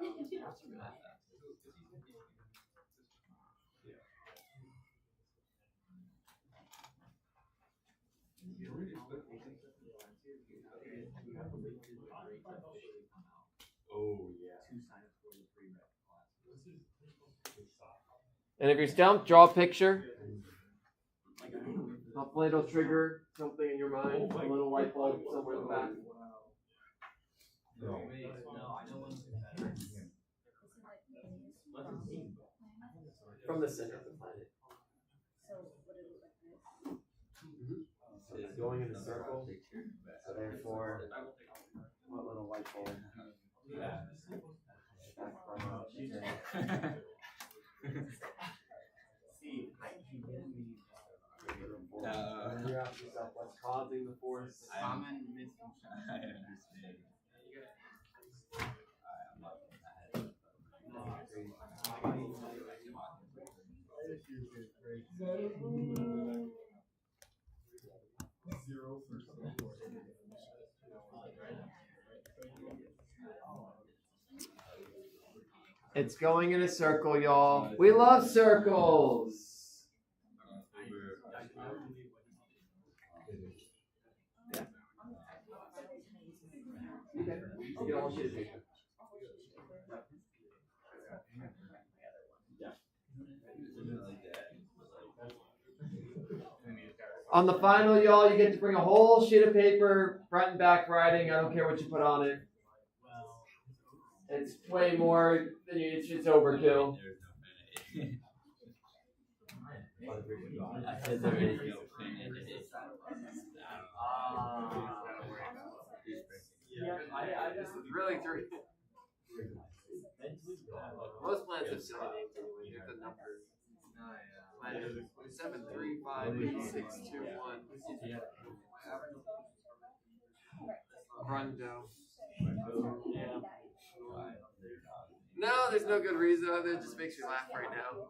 Oh yeah. And if you're stumped, draw a picture. Hopefully it'll trigger something in your mind. A little light bulb somewhere in the back. No, I know one's better. From the center of the planet. So it's going in a circle. So therefore, what little light bulb? And you ask yourself what's causing the force. Common misconception. I understand. It's going in a circle, y'all. We love circles. On the final, y'all, you get to bring a whole sheet of paper, front and back writing. I don't care what you put on it. It's way more than you. It's overkill. I just really threw. Most plants have silly names anyway. They're the numbers. 7, 3, 5, 8, 6, 2, 1. Rondo. Yeah. No, there's no good reason. It just makes me laugh right now.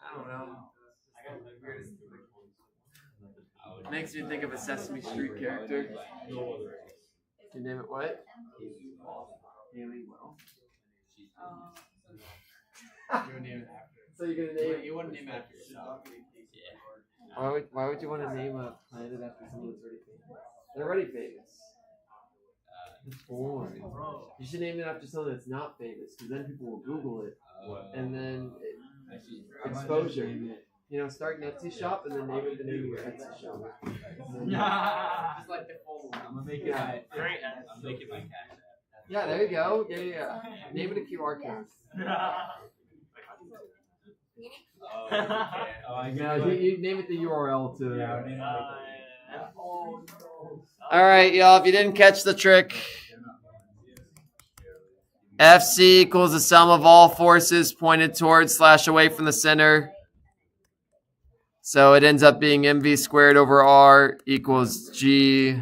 I don't know. It makes me think of a Sesame Street character. You name it what? Haley Well. You would name it after. So you're gonna name it? You wouldn't name it after yourself. Yeah. Why would you want to name a planet after someone that's already famous? They're already famous. It's boring. You should name it after someone that's not famous, because then people will Google it, and then exposure. You know, start an Etsy shop and then name it the name of your Etsy shop. Just like the full one. I'm gonna make it my Great. I'm making my cash app. Yeah, there you go. Yeah. Name it a QR code. No, you name it the URL too. All right, y'all. If you didn't catch the trick, FC equals the sum of all forces pointed towards / away from the center. So it ends up being mv squared over r equals g.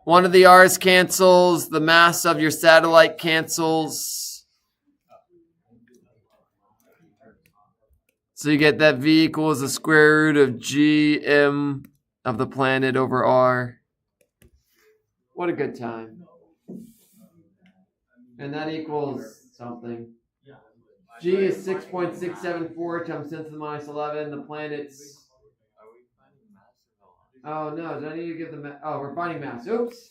One of the r's cancels. The mass of your satellite cancels. So you get that v equals the square root of gm of the planet over r. What a good time. And that equals something. G is 6.674 times 10 to the minus 11. The planet's... Oh no, did I need to give the oh, we're finding mass. Oops.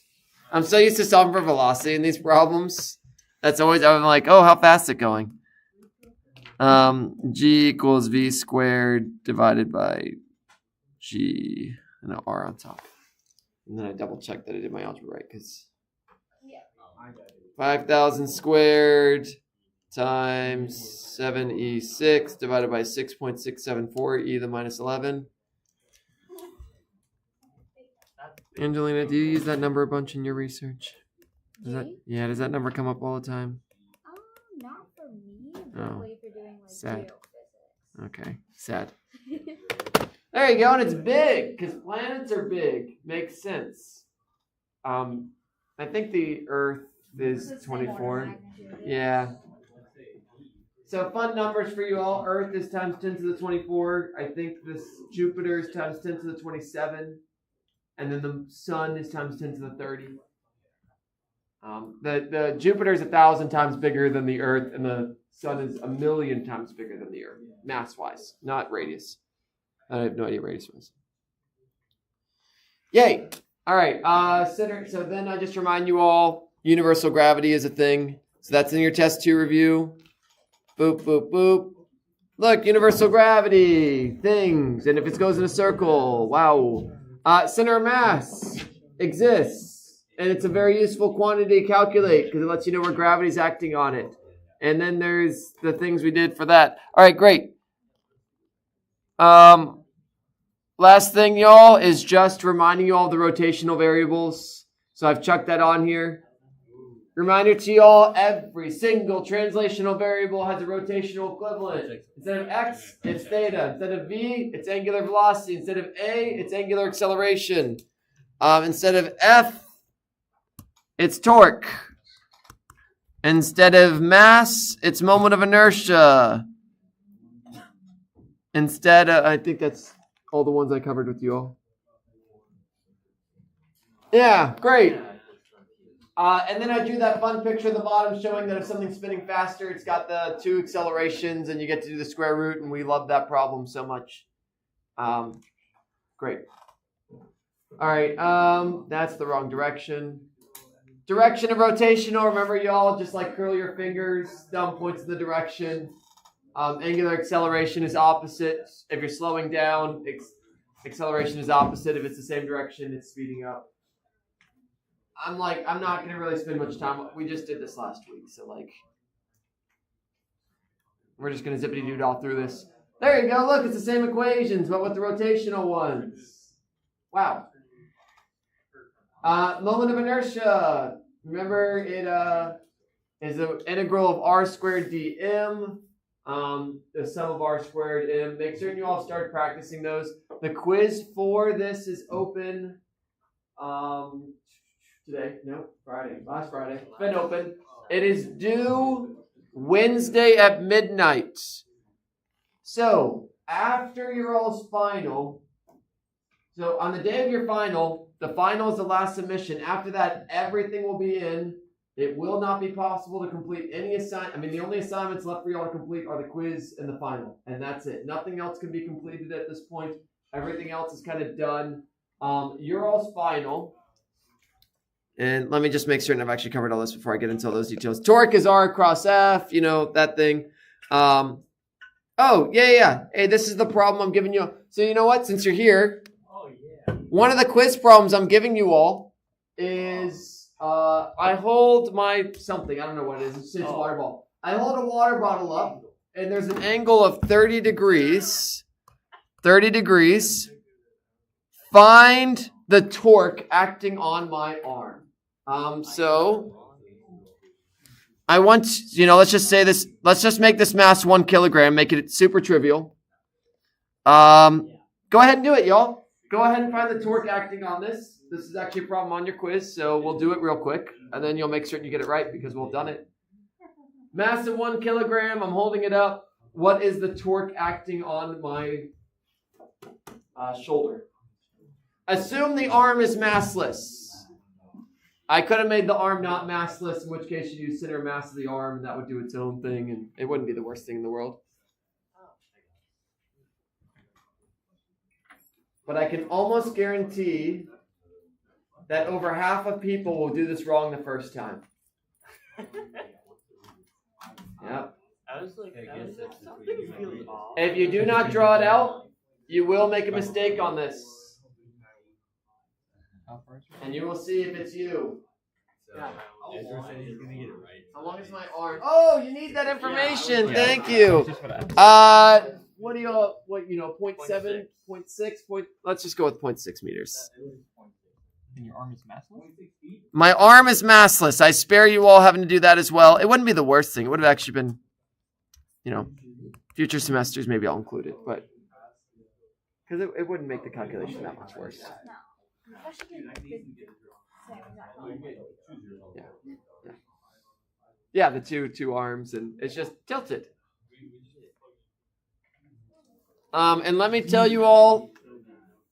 I'm so used to solving for velocity in these problems. That's always, I'm like, oh, how fast is it going? G equals v squared divided by g and an r on top. And then I double check that I did my algebra right, because... Yeah. 5,000 squared times 7e6 divided by 6.674 e to the minus 11. Angelina, do you use that number a bunch in your research? Does that number come up all the time? Not for me, but Oh. if you're doing like Sad. geophysics. Okay, sad. There you go, and it's big because planets are big. Makes sense. I think the Earth is 24. Yeah. So fun numbers for you all. Earth is times 10 to the 24. I think this Jupiter is times 10 to the 27. And then the Sun is times 10 to the 30. The Jupiter is 1,000 times bigger than the Earth, and the Sun is 1,000,000 times bigger than the Earth, mass-wise, not radius. I have no idea what radius was. Yay! All right. So then I just remind you all, universal gravity is a thing. So that's in your test 2 review. Boop, boop, boop. Look, universal gravity, things. And if it goes in a circle, wow. Center of mass exists. And it's a very useful quantity to calculate because it lets you know where gravity is acting on it. And then there's the things we did for that. All right, great. Last thing, y'all, is just reminding you all of the rotational variables. So I've chucked that on here. Reminder to y'all, every single translational variable has a rotational equivalent. Instead of x, it's theta. Instead of v, it's angular velocity. Instead of a, it's angular acceleration. Instead of f, it's torque. Instead of mass, it's moment of inertia. Instead of, I think that's all the ones I covered with you all. Yeah, great. And then I drew that fun picture at the bottom showing that if something's spinning faster, it's got the 2 accelerations and you get to do the square root, and we love that problem so much. Great. All right, that's the wrong direction. Direction of rotational, remember y'all, just like curl your fingers, thumb points in the direction. Angular acceleration is opposite. If you're slowing down, acceleration is opposite. If it's the same direction, it's speeding up. I'm not going to really spend much time. We just did this last week, so we're just going to zippity-dood all through this. There you go. Look, it's the same equations, but with the rotational ones. Wow. Moment of inertia. Remember, it is the integral of r squared dm. The sum of r squared m. Make certain you all start practicing those. The quiz for this is open. Today? No, Friday. Last Friday. It's been open. It is due Wednesday at midnight. So, after your all's final, so on the day of your final, the final is the last submission. After that, everything will be in. It will not be possible to complete any assignment. I mean, the only assignments left for y'all to complete are the quiz and the final. And that's it. Nothing else can be completed at this point. Everything else is kind of done. Your all's final. And let me just make certain I've actually covered all this before I get into all those details. Torque is R cross F, that thing. Hey, this is the problem I'm giving you. So you know what? Since you're here, one of the quiz problems I'm giving you all is I hold my something. I don't know what it is. It's a water bottle. I hold a water bottle up, and there's an angle of 30 degrees. 30 degrees. Find the torque acting on my arm. So I want, let's just say this, let's just make this mass 1 kilogram, make it super trivial. Go ahead and do it, y'all. Go ahead and find the torque acting on this. This is actually a problem on your quiz, so we'll do it real quick, and then you'll make certain you get it right because we'll have done it. Mass of 1 kilogram, I'm holding it up. What is the torque acting on my shoulder? Assume the arm is massless. I could have made the arm not massless, in which case you use center of mass of the arm, and that would do its own thing, and it wouldn't be the worst thing in the world. But I can almost guarantee that over half of people will do this wrong the first time. Yep. If you do not draw it out, you will make a mistake on this. And you will see if it's you. Ezra said he's gonna get it right. How long is my arm? Oh, you need that information. Yeah. Thank you. Just what I- What do y'all? What 0.7, 0.6. Let's just go with 0.6 meters. And your arm is massless? My arm is massless. I spare you all having to do that as well. It wouldn't be the worst thing. It would have actually been, future semesters maybe I'll include it, but because it wouldn't make the calculation that much worse. No. Especially if you did the same exact Yeah, the two arms, and it's just tilted. And let me tell you all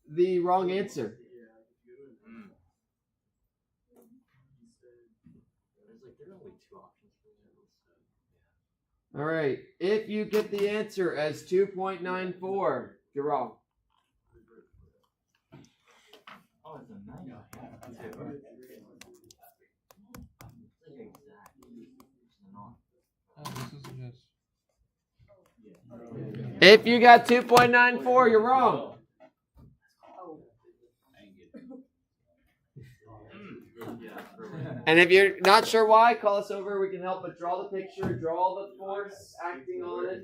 the wrong answer. All right. If you get the answer as 2.94, you're wrong. Oh, it's a 9. This is just. If you got 2.94, you're wrong. And if you're not sure why, call us over. We can help, but draw the picture, draw the force acting on it.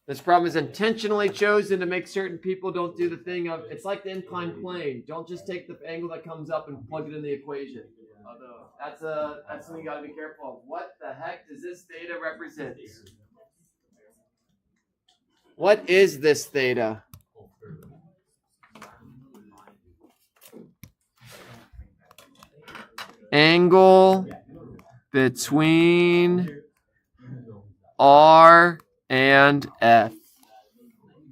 This problem is intentionally chosen to make certain people don't do the thing of, it's like the inclined plane. Don't just take the angle that comes up and plug it in the equation. That's something you got to be careful of. What the heck does this theta represent? What is this theta? Angle between R and F.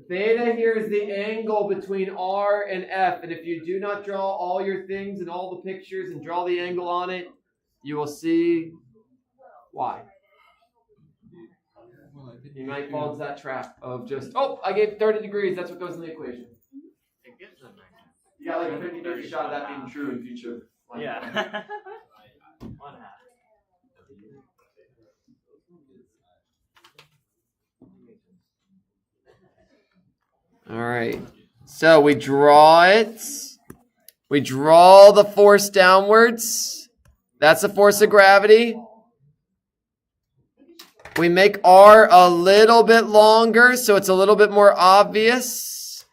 Theta here is the angle between R and F. And if you do not draw all your things and all the pictures and draw the angle on it, you will see why. You might fall into that trap of just, I gave 30 degrees. That's what goes in the equation. You got like a 50-50 shot of that being true in future. Yeah. All right. So we draw it. We draw the force downwards. That's the force of gravity. We make R a little bit longer so it's a little bit more obvious.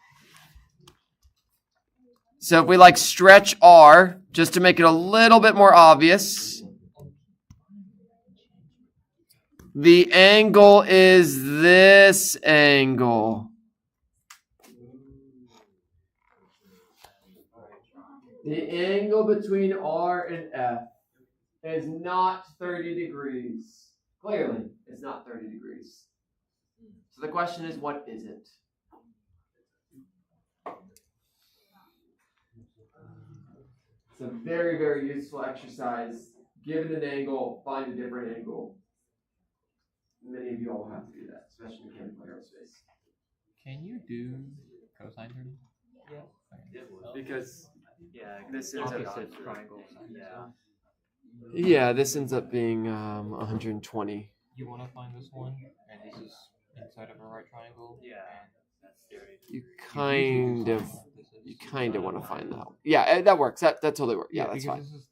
So if we stretch R just to make it a little bit more obvious. The angle is this angle. The angle between R and F is not 30 degrees. Clearly, it's not 30 degrees. So the question is, what is it? It's a very, very useful exercise. Given an angle, find a different angle. Many of you all have to do that, especially in mechanical aerospace. Can you do cosine 30? Yeah. Because this ends Opposite up triangles. this ends up being 120. You want to find this one, and this is inside of a right triangle. Yeah. You kind of want to find that. Yeah, that works. That totally works. Yeah, that's fine. This is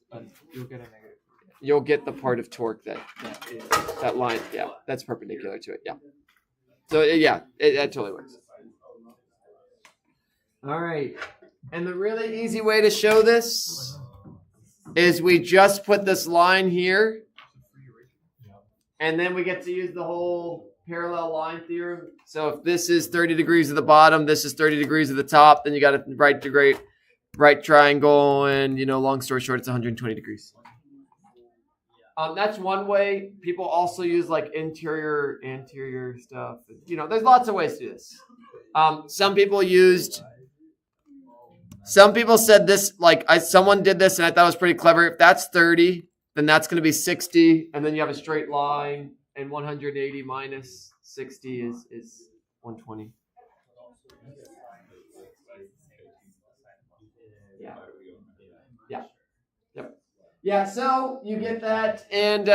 you'll get a negative. You'll get the part of torque that line. Yeah, that's perpendicular to it. Yeah. So that totally works. All right. And the really easy way to show this is we just put this line here, and then we get to use the whole parallel line theorem. So if this is 30 degrees at the bottom, this is 30 degrees at the top, then you got a right triangle, and long story short, it's 120 degrees. That's one way. People also use interior, anterior stuff. There's lots of ways to do this. Some people said this, someone did this and I thought it was pretty clever. If that's 30, then that's going to be 60. And then you have a straight line, and 180 minus 60 is 120. Yeah, so you get that. And,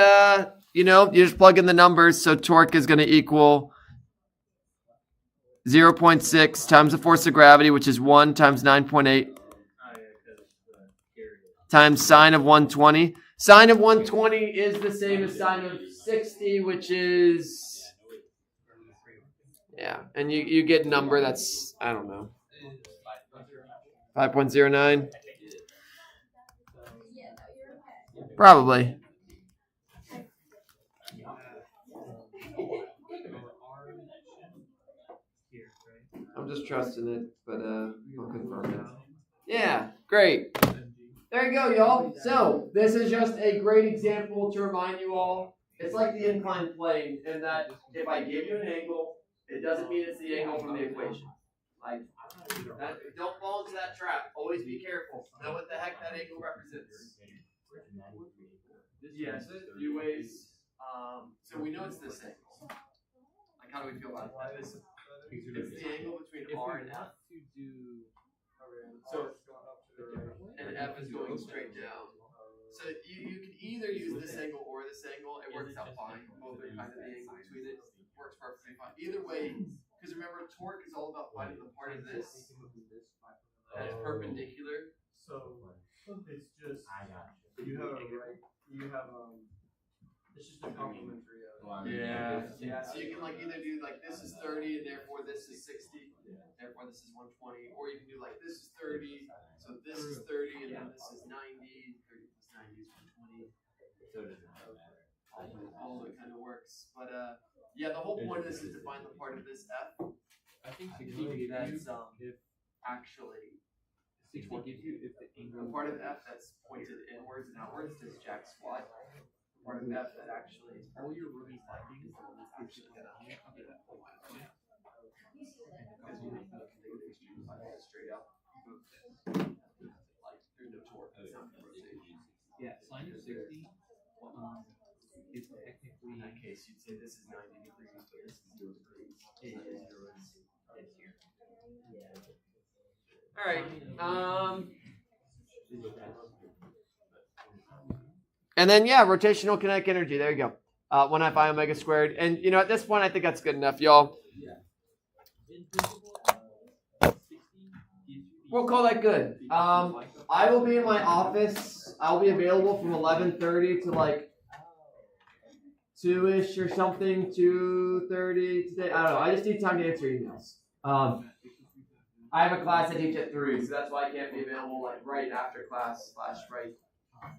you just plug in the numbers. So torque is going to equal 0.6 times the force of gravity, which is 1 times 9.8 times sine of 120. Sine of 120 is the same as sine of 60, which is, yeah, and you get a number that's, I don't know, 5.09? Probably. I'm just trusting it, but I'll confirm it. Yeah, great. There you go, y'all. So this is just a great example to remind you all. It's like the inclined plane in that if I give you an angle, it doesn't mean it's the angle from the equation. Like, don't fall into that trap. Always be careful. Know what the heck that angle represents. Yeah, so there's a few ways. So we know it's this angle. Like, how do we feel about that? It's the angle between R and F. So, and F is going straight down. So you can either use this angle or this angle. It works out fine. Both are kind of the angle between it. Works perfectly fine. Either way, because remember, torque is all about finding the part of this that is perpendicular. So it's just you have a right. You have it's just a complementary. Yeah. So you can like either do like this is 30 and therefore this is 60, therefore this is 120, or you can do like this is 30, so this is 30 and then this is 90. 30 plus 90 is 120. All that kind of works, but yeah, the whole point of this is to find the part of this F. I think 60 that's actually gives you if the the angle part of F that's pointed inwards and outwards is jack squat. The part of F that actually is all your roomies findings actually gonna straight up. Like through the torque. It's not gonna rotate. yeah, sine of 60 is technically In that case, you'd say this is 90 degrees, but this is 0 degrees. It is here. All right. And then yeah, rotational kinetic energy. There you go. 1 Fi omega squared. And you know, at this point, I think that's good enough, y'all. We'll call that good. I will be in my office. I'll be available from 11:30 to like 2-ish or something, 2:30 today. I don't know. I just need time to answer emails. I have a class I teach at 3, so that's why I can't be available like right after class / right.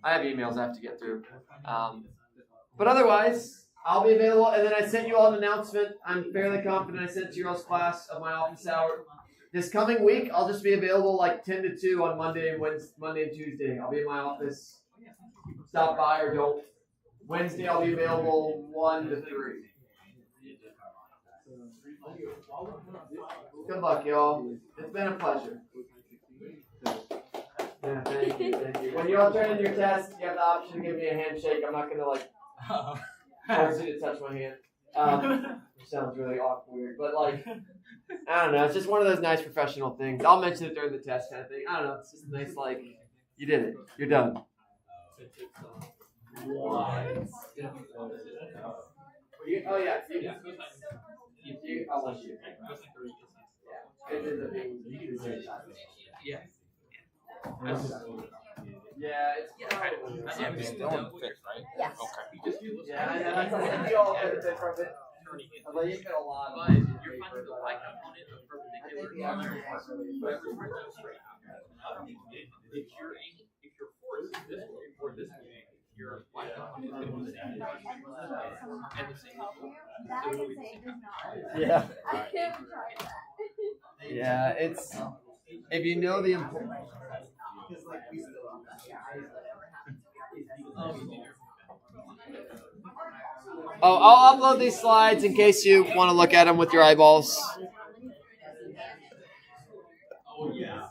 I have emails I have to get through. But otherwise, I'll be available. And then I sent you all an announcement. I'm fairly confident I sent you all's class of my office hour. This coming week, I'll just be available like 10 to 2 on Monday and Tuesday. I'll be in my office. Stop by or don't. Wednesday, I'll be available 1 to 3. Good luck, y'all. It's been a pleasure. Yeah, thank you. When you all turn in your test, you have the option to give me a handshake. I'm not gonna like force you to touch my hand. Which sounds really awkward, but like I don't know. It's just one of those nice professional things. I'll mention it during the test kind of thing. I don't know. It's just nice, like you did it. You're done. Oh yeah. I'll let you. It ends up being Yeah. Yeah, it's probably. Still in the fix, right? Yes. Okay. Yeah, I know. That's like you all benefit from it. Although you get a lot. But you're finding the y component of perpendicular. If your force is this way or this way, your y component is going to be the same. And the same. That I can say it does not. Yeah. I haven't tried that. Yeah, it's if you know the importance. Oh, I'll upload these slides in case you want to look at them with your eyeballs. Oh yeah.